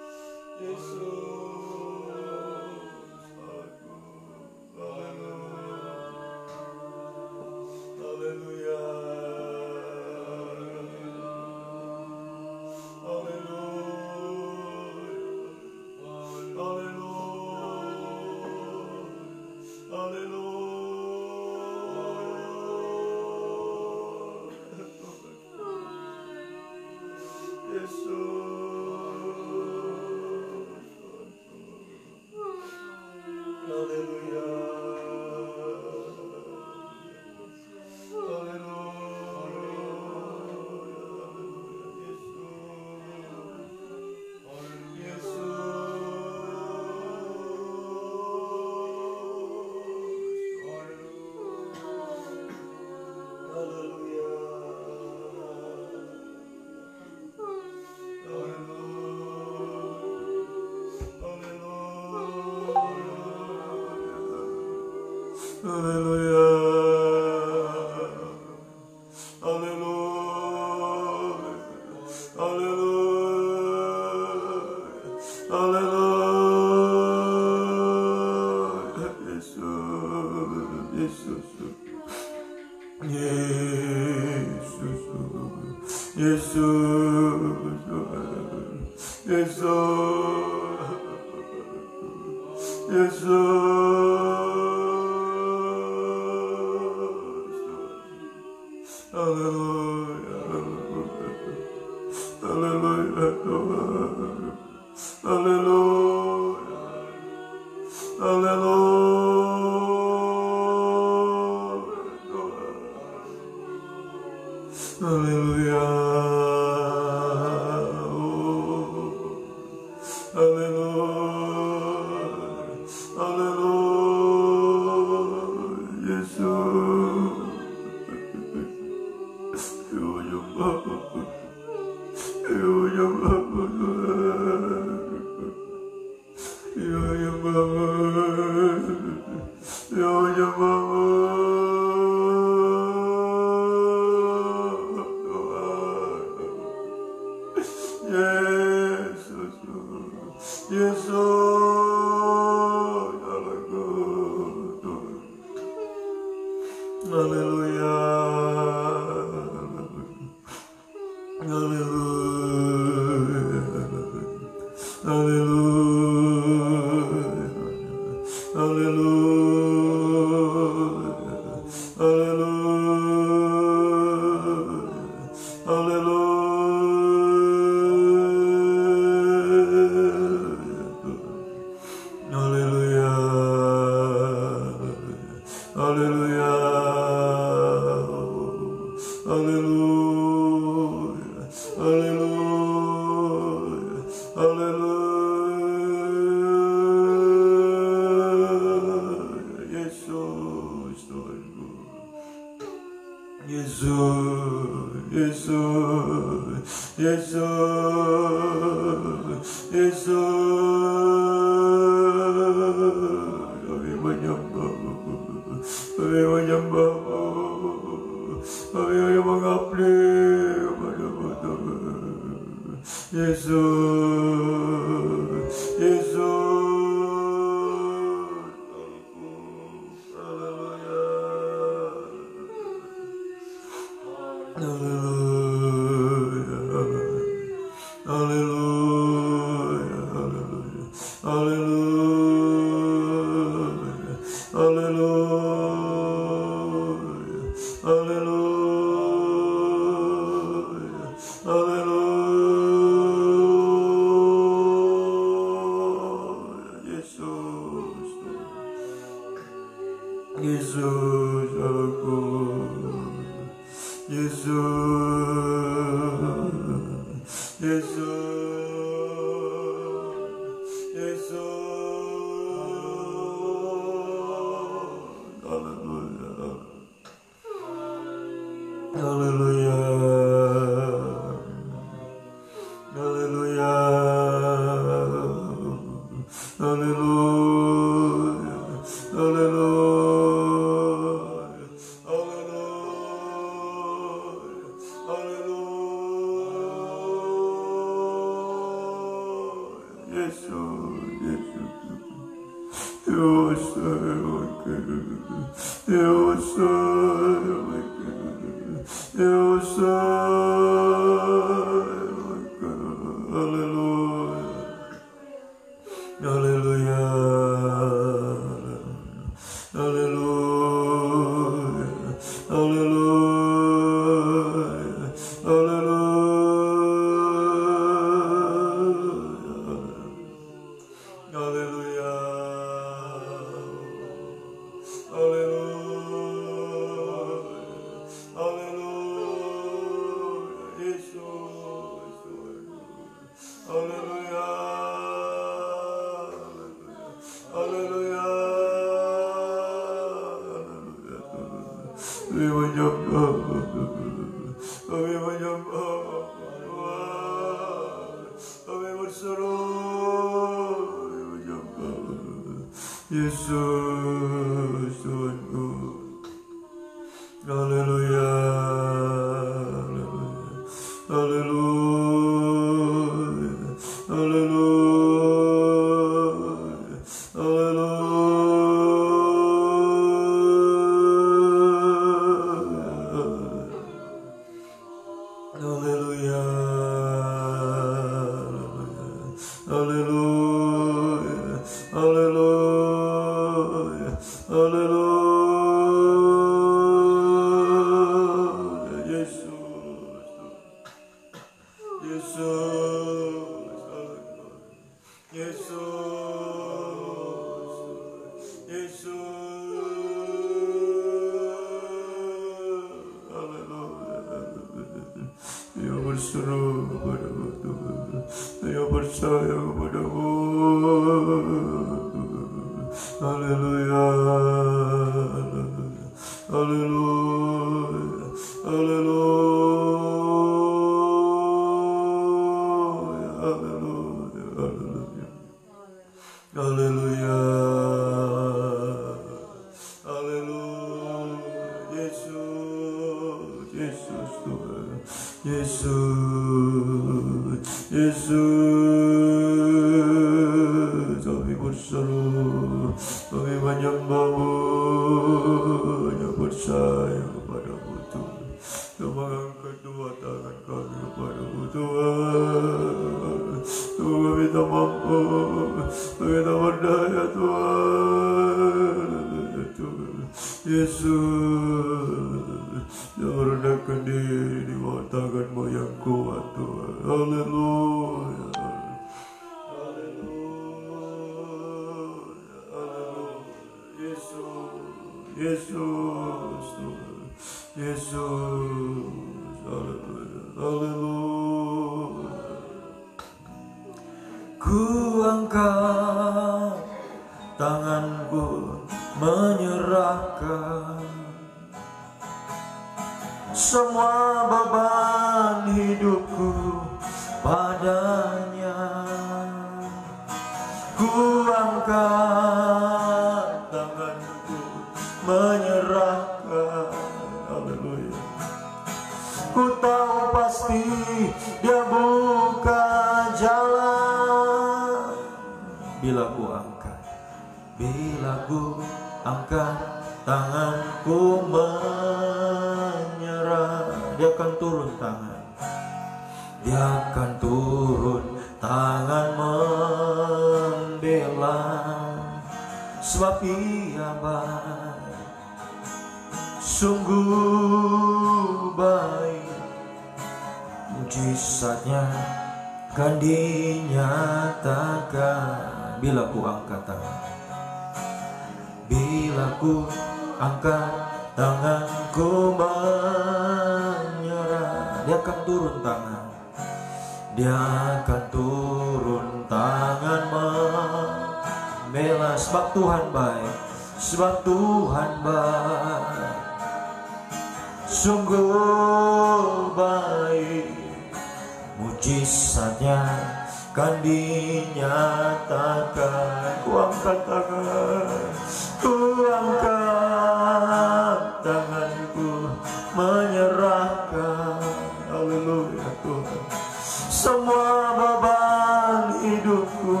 Semua beban hidupku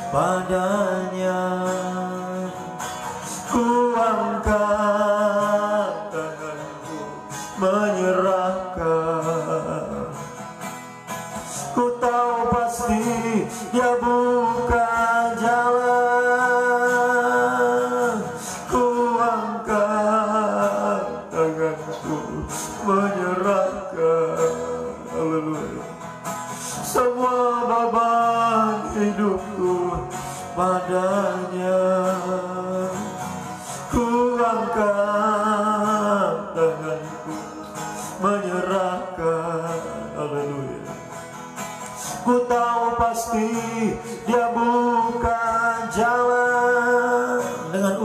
padanya. Ku angkat tanganku menyerahkan. Ku tahu pasti Dia buka jalan. Ku angkat tanganku menyerahkan. Haleluya. Semua beban hidupku padanya. Ku angkat tanganku menyerahkan. Haleluya. Ku tahu pasti Dia buka jalan. Dengan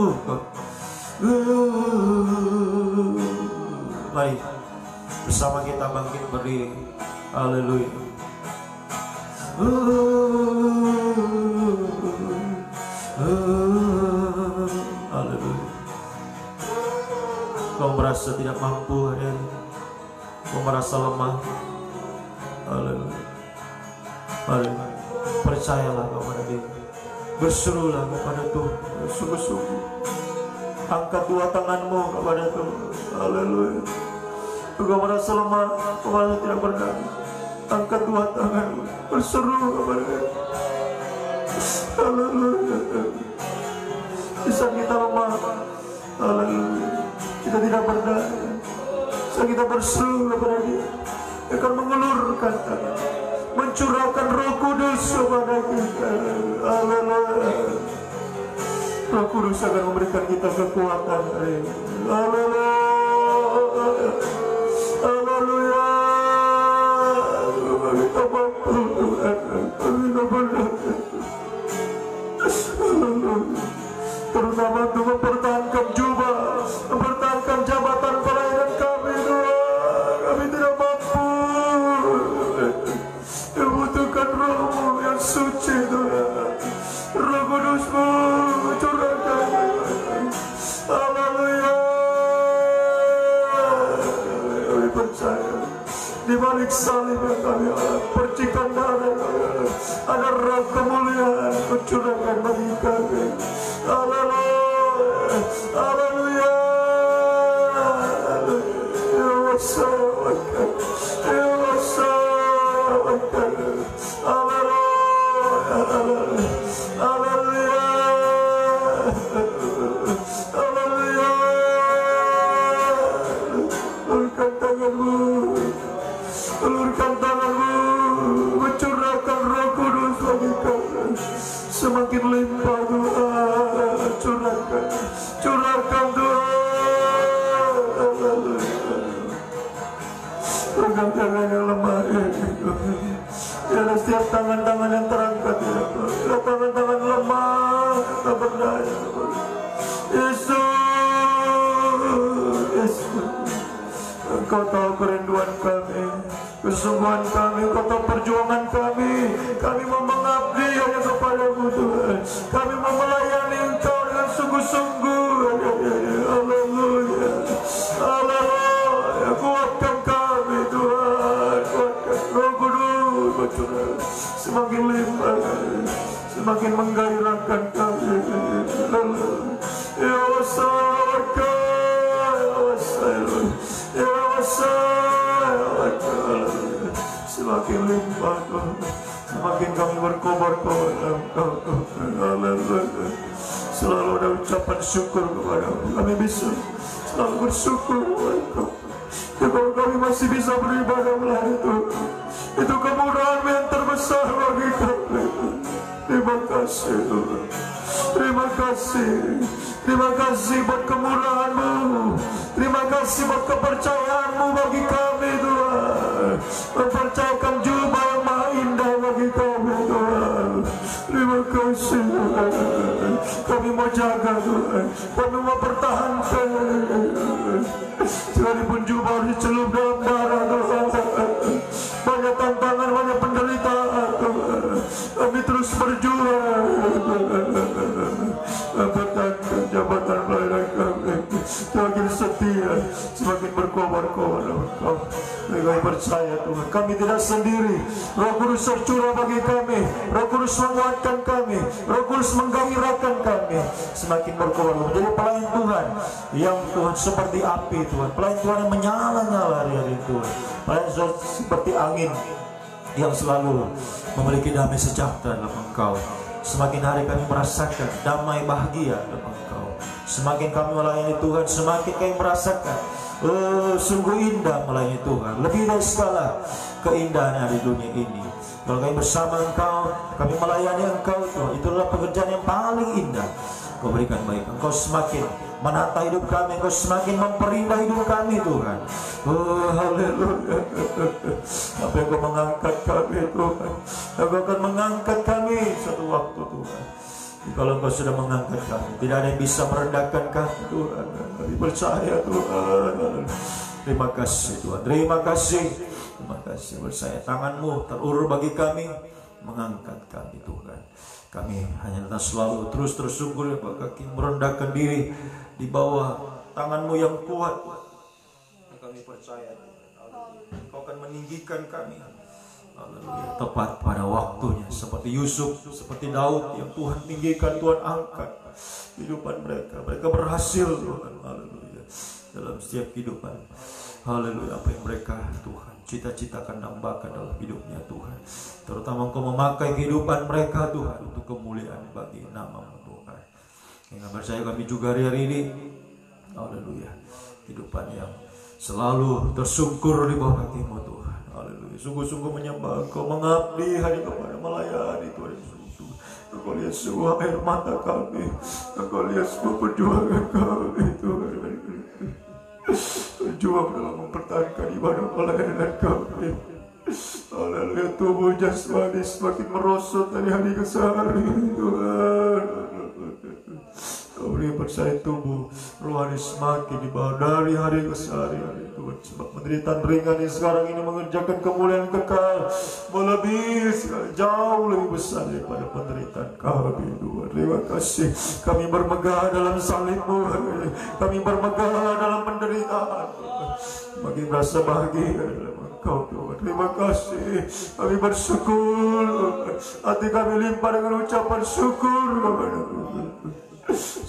mari bersama kita bangkit berdiri. Haleluya. Haleluya. Kau merasa tidak mampu hari ini, kau merasa lemah. Haleluya. Mari percayalah kepada Dia, berserulah kepada Tuhan sungguh-sungguh. Angkat dua tanganmu kepada Tuhan. Haleluya. Kau merasa lemah, kau merasa tidak berdaya, angkat dua tanganmu, berseru kepada Dia. Haleluya. Di saat kita lemah, haleluya, kita tidak berdaya, saat kita berseru kepada Dia, Dia akan mengulurkan tangan, mencurahkan Roh Kudus kepada kita. Haleluya. Roh Kudus akan memberikan kita kekuatan hari ini. Haleluya. Haleluya. Kita mampu Tuhan. Kita berdaya. Terutama untuk mempertahankan jubah, mempertahankan jabatan pelayanan kami Tuhan. Kami tidak mampu. Membutuhkan Roh-Mu yang suci Tuhan. Roh Kudus-Mu curahkan. Haleluya. Kami percaya di balik salib yang kami percikan darah, ada roh kemuliaan curahkan bagi kami. Haleluya. Haleluya. Ya Allah. Ya Allah. Haleluya. Haleluya. Ulurkan tanganmu, ulurkan tanganmu, mencurahkan Roh Kudus bagi kami. Semakin limpah Tuhan, curahkan, curahkan Tuhan. Haleluya. Pegang tangan yang lemah ini Tuhan. Biarlah setiap tangan-tangan yang terangkat ya Tuhan. Biarlah tangan-tangan lemah, tak berdaya Tuhan. Yesus, Engkau tahu kerinduan kami, kesungguhan kami, Engkau tahu perjuangan kami. Kami mau mengabdi hanya kepada-Mu Tuhan. Kami mau melayani Engkau dengan sungguh-sungguh. Haleluya. Haleluya. Kuatkan kami Tuhan. Kuatkan Roh Kudus bercurah. Semakin limpah, semakin menggairahkan kami. Ya Allah, ya Allah, semakin limpah Tuhan, semakin kami berkobar-kobar dalam Kau Tuhan. Haleluya. Selalu ada ucapan syukur kepada-Mu. Kami bisa selalu bersyukur kepada Kau. Ya, kalau kami masih bisa beribadah melayani Tuhan, itu kemurahan yang terbesar bagi kami. Terima kasih Tuhan. Terima kasih. Terima kasih buat kemurahan-Mu. Terima kasih buat kepercayaan-Mu bagi kami Tuhan. Mempercayakan jubah yang maha indah bagi kami Tuhan. Terima kasih Tuhan. Kami mau jaga Tuhan. Kami mau pertahankan. Sekalipun jubah dicelup dalam darah Tuhan. Banyak tantangan, banyak penderitaan Tuhan. Kami terus berjuang. Mempertahankan jabatan pelayanan kami. Semakin setia, semakin berkobar-kobar Kau. Kami percaya Tuhan, kami tidak sendiri. Roh Kudus tercurah bagi kami, Roh Kudus menguatkan kami, Roh Kudus menggairahkan kami semakin berkobar menjadi pelayan Tuhan yang Tuhan seperti api Tuhan, pelayan Tuhan yang menyala-nyala hari-hari Tuhan, pelayan Tuhan seperti angin yang selalu memiliki damai sejahtera dalam Engkau. Semakin hari kami merasakan damai bahagia dalam Engkau. Semakin kami melayani Tuhan, semakin kami merasakan sungguh indah melayani Tuhan, lebih dari segala keindahan yang ada di dunia ini. Kalau kami bersama Engkau, kami melayani Engkau Tuhan, itulah pekerjaan yang paling indah. Kau berikan baik, Engkau semakin menata hidup kami, Engkau semakin memperindah hidup kami Tuhan. Haleluya. Apa yang Kau mengangkat kami Tuhan, Engkau akan mengangkat kami satu waktu Tuhan. Kalau Engkau sudah mengangkat kami, tidak ada yang bisa merendahkan kami Tuhan. Kami percaya Tuhan. Terima kasih Tuhan, terima kasih, terima kasih. Percaya tangan-Mu terulur bagi kami, mengangkat kami Tuhan. Kami hanya datang selalu terus tersungkur ya Pak, kaki merendahkan diri di bawah tangan-Mu yang kuat. Kami percaya Kau akan meninggikan kami. Haleluya. Tepat pada waktunya, seperti Yusuf, seperti Daud yang Tuhan tinggikan, Tuhan angkat kehidupan mereka. Mereka berhasil Tuhan. Haleluya. Dalam setiap kehidupan. Haleluya. Apa yang mereka Tuhan cita-citakan dambakan dalam hidupnya Tuhan. Terutama Engkau memakai kehidupan mereka Tuhan untuk kemuliaan bagi nama-Mu Tuhan. Yang percaya kami juga hari-hari ini. Haleluya. Kehidupan yang selalu tersungkur di bawah kaki-Mu Tuhan. Haleluya. Sungguh-sungguh menyembah Engkau, mengabdi hanya kepada melayani Tuhan Yesus. Engkau lihat semua air mata kami, Engkau lihat semua perjuangan kami Tuhan. Berjuang dalam mempertahankan ibadah pelayanan kami. Haleluya. Tubuh jasmani semakin merosot dari hari ke hari Tuhan. Kau beri percaya tubuh rohani semakin di bawah dari hari ke hari Tuhan. Sebab penderitaan ringan yang sekarang ini mengerjakan kemuliaan kekal melebihi jauh lebih besar daripada penderitaan kami Tuhan. Terima kasih. Kami bermegah dalam salib-Mu, kami bermegah dalam penderitaan, makin merasa bahagia dalam Engkau Tuhan. Terima kasih. Kami bersyukur, hati kami limpah dengan ucapan syukur kepada Tuhan.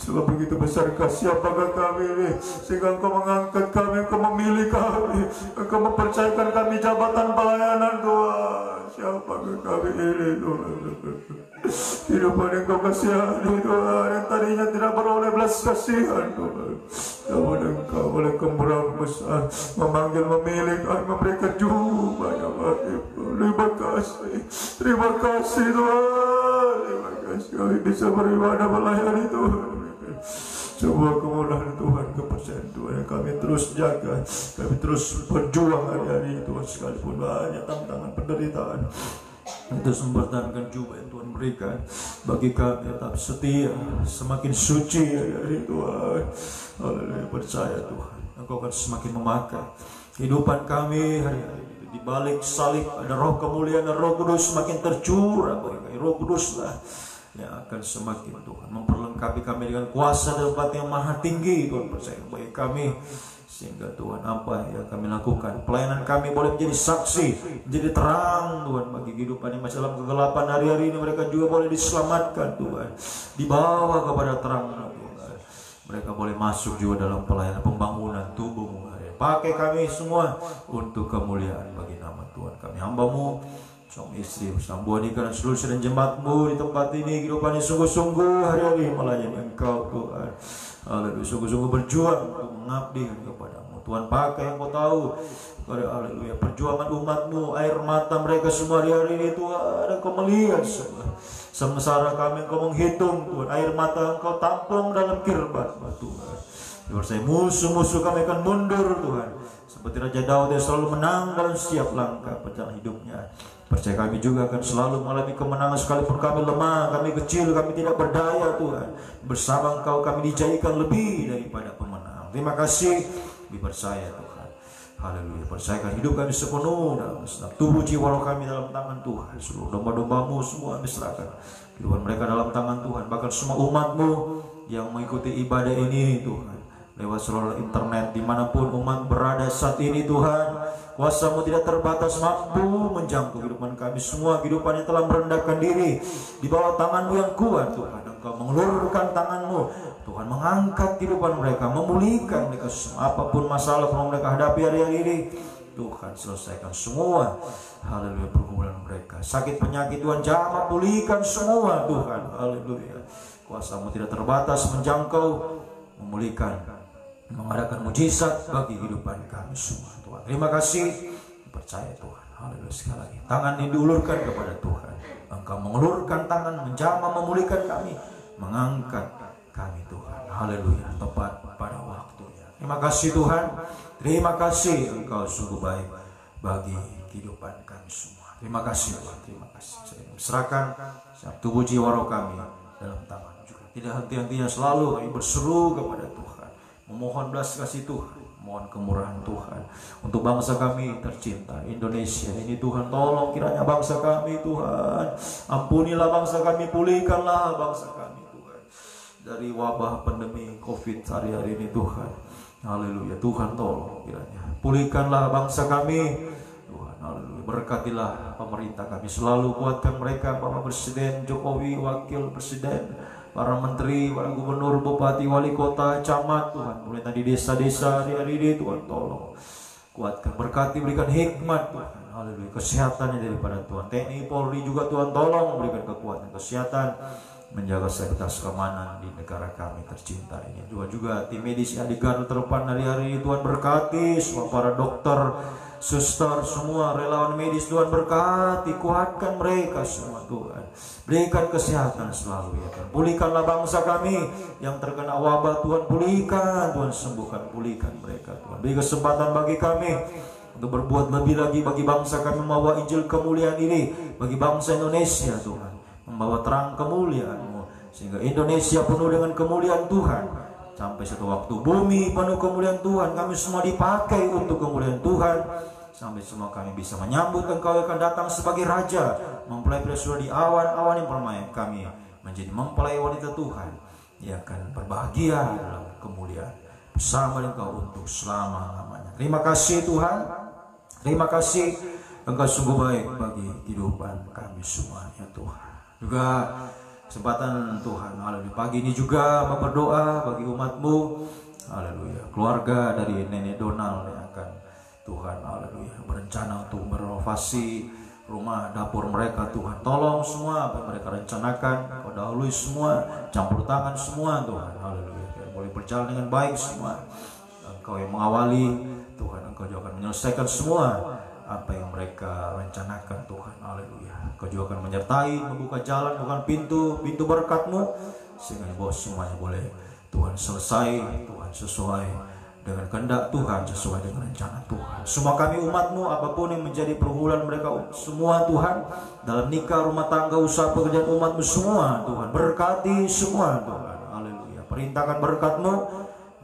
Sebab begitu besar kasih apakah kami ini, sehingga Engkau mengangkat kami, Engkau memilih kami, Engkau mempercayakan kami jabatan pelayanan Tuhan. Siapakah kami ini Tuhan? Hidupan yang Engkau kasihani Tuhan, yang tadinya tidak beroleh belas kasihan Tuhan, namun Engkau oleh kemurahan besar memanggil, memilih kami, memberikan jubah yang baik. Terima kasih, terima kasih Tuhan. Terima kasih kami bisa beribadah melayani Tuhan. Sebuah kemuliaan Tuhan, kepercayaan Tuhan yang kami terus jaga, kami terus berjuang hari-hari Tuhan, sekalipun banyak tantangan penderitaan. Itu mempertahankan jubah yang Tuhan berikan bagi kami, tetap setia, semakin suci hari-hari Tuhan. Haleluya. Percaya Tuhan, Engkau akan semakin memakai kehidupan kami hari-hari. Di balik salib ada roh kemuliaan dan Roh Kudus semakin tercurah bagi kami. Roh Kuduslah yang akan semakin Tuhan memperlengkapi kami dengan kuasa dan tempat yang maha tinggi. Tuhan percaya bagi kami, sehingga Tuhan apa yang kami lakukan, pelayanan kami boleh menjadi saksi, menjadi terang Tuhan bagi kehidupan yang masih dalam kegelapan hari-hari ini. Mereka juga boleh diselamatkan Tuhan, dibawa kepada terang Tuhan. Mereka boleh masuk juga dalam pelayanan pembangunan tubuh-Mu. Pakai kami semua untuk kemuliaan bagi nama Tuhan. Kami hamba-Mu, suami istri, bersama nikah dan seluruh dan jemaat-Mu di tempat ini, kehidupannya sungguh-sungguh hari-hari melayani Engkau Tuhan. Haleluya. Sungguh-sungguh berjuang untuk mengabdi kepada-Mu Tuhan. Pakai yang Kau tahu, haleluya, perjuangan umat-Mu, air mata mereka semua hari-hari ini Tuhan. Ada Kau melihat semua sengsara kami, Engkau menghitung Tuhan. Air mata Engkau tampung dalam kirbat Tuhan. Percaya musuh-musuh kami akan mundur Tuhan, seperti Raja Daud yang selalu menang dalam setiap langkah perjalanan hidupnya. Percaya kami juga akan selalu mengalami kemenangan sekalipun kami lemah, kami kecil, kami tidak berdaya Tuhan. Bersama Engkau kami dijadikan lebih daripada pemenang. Terima kasih, dipercaya Tuhan. Haleluya. Percayakan hidup kami sepenuh dalam senang tubuh jiwa roh kami dalam tangan Tuhan. Seluruh domba-domba-Mu semua kami serahkan, kehidupan mereka dalam tangan Tuhan. Bahkan semua umat-Mu yang mengikuti ibadah ini Tuhan, lewat seluruh internet, dimanapun umat berada saat ini Tuhan, Kuasa-Mu tidak terbatas, mampu menjangkau kehidupan kami semua, kehidupan yang telah merendahkan diri di bawah tangan-Mu yang kuat. Tuhan, Engkau mengulurkan tangan-Mu, Tuhan, mengangkat kehidupan mereka, memulihkan mereka semua. Apapun masalah yang mereka hadapi hari-hari ini, Tuhan, selesaikan semua, haleluya, pergumulan mereka. Sakit penyakit, Tuhan, jamah, pulihkan semua, Tuhan, haleluya. Kuasa-Mu tidak terbatas, menjangkau, memulihkan, mengadakan mujizat bagi kehidupan kami semua. Tuhan, terima kasih, percaya Tuhan, haleluya. Sekali lagi tangan ini diulurkan kepada Tuhan. Engkau mengulurkan tangan, menjamah, memulihkan kami, mengangkat kami, Tuhan, haleluya, tepat pada waktunya. Terima kasih Tuhan, terima kasih, Engkau sungguh baik bagi kehidupan kami semua. Terima kasih Tuhan, terima kasih. Saya serahkan setiap tubuh jiwa roh kami dalam tangan juga. Tidak henti-hentinya selalu kami berseru kepada Tuhan, memohon belas kasih Tuhan, mohon kemurahan Tuhan untuk bangsa kami tercinta Indonesia ini. Tuhan, tolong kiranya bangsa kami, Tuhan, ampunilah bangsa kami, pulihkanlah bangsa kami, Tuhan, dari wabah pandemi COVID hari-hari ini, Tuhan, haleluya. Tuhan, tolong kiranya pulihkanlah bangsa kami, Tuhan, haleluya. Berkatilah pemerintah kami, selalu kuatkan mereka, Bapak Presiden Jokowi, Wakil Presiden, para menteri, para gubernur, bupati, wali kota, camat, Tuhan, mulai tadi desa-desa hari-hari ini, Tuhan, tolong kuatkan, berkati, berikan hikmat, Tuhan, haleluya, kesehatannya daripada Tuhan. TNI, Polri juga, Tuhan, tolong berikan kekuatan, kesehatan, menjaga stabilitas keamanan di negara kami tercinta ini. Juga tim medis yang di garda terdepan hari-hari ini, Tuhan, berkati semua para dokter, suster, semua relawan medis, Tuhan, berkati, kuatkan mereka semua, Tuhan, berikan kesehatan selalu, ya Tuhan. Pulihkanlah bangsa kami yang terkena wabah, Tuhan, pulihkan, Tuhan, sembuhkan, pulihkan mereka, Tuhan. Beri kesempatan bagi kami untuk berbuat lebih lagi bagi bangsa kami, membawa Injil kemuliaan ini bagi bangsa Indonesia, Tuhan, membawa terang kemuliaan-Mu, sehingga Indonesia penuh dengan kemuliaan Tuhan. Sampai satu waktu bumi penuh kemuliaan Tuhan, kami semua dipakai untuk kemuliaan Tuhan, sampai semua kami bisa menyambut Engkau yang akan datang sebagai Raja, mempelai pria surga di awan-awan yang permai. Kami menjadi mempelai wanita Tuhan yang akan berbahagia dalam kemuliaan bersama Engkau untuk selama-lamanya. Terima kasih Tuhan, terima kasih, Engkau sungguh baik bagi kehidupan kami semua, ya Tuhan. Juga kesempatan Tuhan, haleluya, pagi ini juga berdoa bagi umat-Mu, haleluya, keluarga dari Nenek Donald yang akan, Tuhan, haleluya, berencana untuk merenovasi rumah dapur mereka, Tuhan. Tolong semua apa yang mereka rencanakan, Kau dahului semua, campur tangan semua, Tuhan, haleluya, biar boleh berjalan dengan baik semua. Engkau yang mengawali, Tuhan, Engkau juga akan menyelesaikan semua apa yang mereka rencanakan, Tuhan, haleluya. Engkau juga akan menyertai, membuka jalan, bukan pintu berkat-Mu, sehingga bahwa semuanya boleh, Tuhan, selesai, Tuhan, sesuai dengan kehendak Tuhan, sesuai dengan rencana Tuhan. Semua kami umat-Mu, apapun yang menjadi pergumulan mereka semua, Tuhan, dalam nikah, rumah tangga, usaha, pekerjaan umat-Mu semua, Tuhan, berkati semua, Tuhan, haleluya. Perintahkan berkat-Mu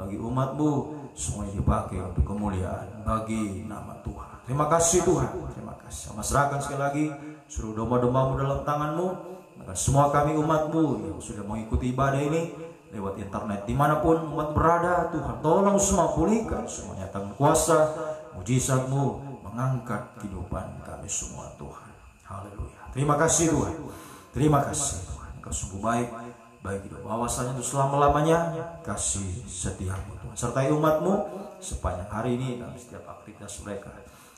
bagi umat-Mu, semuanya dipakai untuk kemuliaan bagi nama Tuhan. Terima kasih Tuhan, terima kasih. Sama serahkan sekali lagi seluruh domba-domba-Mu dalam tangan-Mu, dan semua kami umat-Mu yang sudah mengikuti ibadah ini lewat internet, dimanapun umat berada, Tuhan, tolong semua, pulihkan semuanya, tangan kuasa mujizat-Mu mengangkat kehidupan kami semua, Tuhan, haleluya. Terima kasih Tuhan, terima kasih Tuhan, Engkau sungguh baik bagi hidup bahwasanya itu selama-lamanya kasih setia-Mu, Tuhan, sertai umat-Mu sepanjang hari ini dalam setiap aktivitas mereka,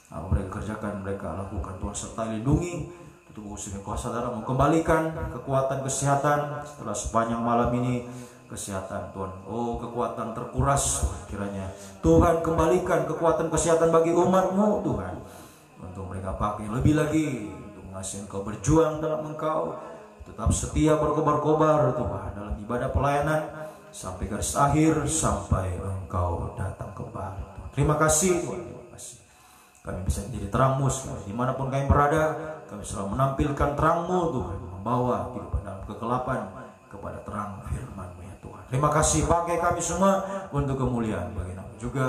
apa mereka kerjakan, mereka lakukan, Tuhan, serta lindungi, tubuh dengan kuasa darah-Mu, kembalikan kekuatan, kesehatan setelah sepanjang malam ini, kesehatan Tuhan, oh kekuatan terkuras, kiranya Tuhan kembalikan kekuatan kesehatan bagi umat-Mu, Tuhan, untuk mereka pakai lebih lagi untuk mengasihi Engkau, berjuang dalam Engkau, tetap setia berkobar-kobar, Tuhan, dalam ibadah pelayanan sampai garis akhir, sampai Engkau datang kembali, Tuhan. Terima kasih Tuhan, terima kasih. Kami bisa menjadi terang-Mu dimanapun kami berada, kami selalu menampilkan terang-Mu, Tuhan, membawa kehidupan dalam kegelapan kepada terang firman-Mu, ya Tuhan. Terima kasih, pakai kami semua untuk kemuliaan bagi nama juga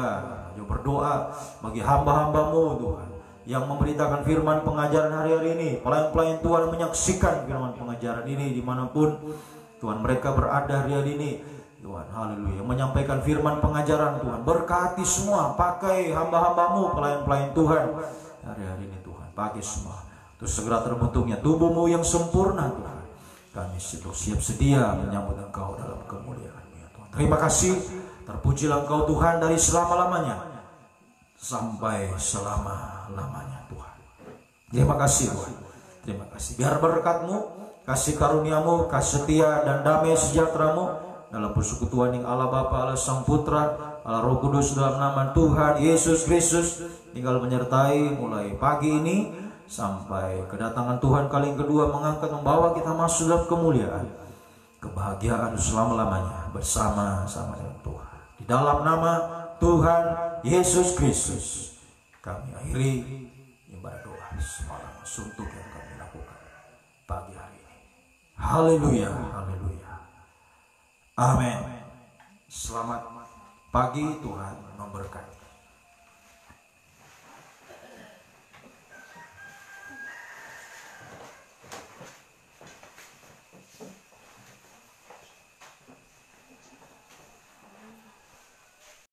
berdoa bagi hamba-hamba-Mu, Tuhan, yang memberitakan firman pengajaran hari-hari ini, pelayan-pelayan Tuhan menyaksikan firman pengajaran ini dimanapun Tuhan mereka berada hari-hari ini, Tuhan, haleluya, menyampaikan firman pengajaran Tuhan. Berkati semua, pakai hamba-hambamu, pelayan-pelayan Tuhan hari-hari ini Tuhan, pakai semua terus segera terbentuknya tubuhmu yang sempurna Tuhan. Kami siap sedia menyambut Engkau dalam kemuliaan-Mu ya Tuhan. Terima kasih, terpujilah Engkau Tuhan dari selama-lamanya sampai selama-lamanya Tuhan. Terima kasih Tuhan, terima kasih. Biar berkat-Mu, kasih karunia-Mu, kasih setia dan damai sejahtera-Mu dalam persekutuan yang Allah Bapa, Allah Sang Putra, Allah Roh Kudus dalam nama Tuhan Yesus Kristus tinggal menyertai mulai pagi ini sampai kedatangan Tuhan kali yang kedua, mengangkat membawa kita masuk dalam kemuliaan, kebahagiaan selama-lamanya bersama-sama dengan Tuhan. Di dalam nama Tuhan Yesus Kristus kami akhiri ibadah doa semalam suntuk yang kami lakukan pagi hari ini. Haleluya, haleluya, amin. Selamat pagi, Tuhan memberkati.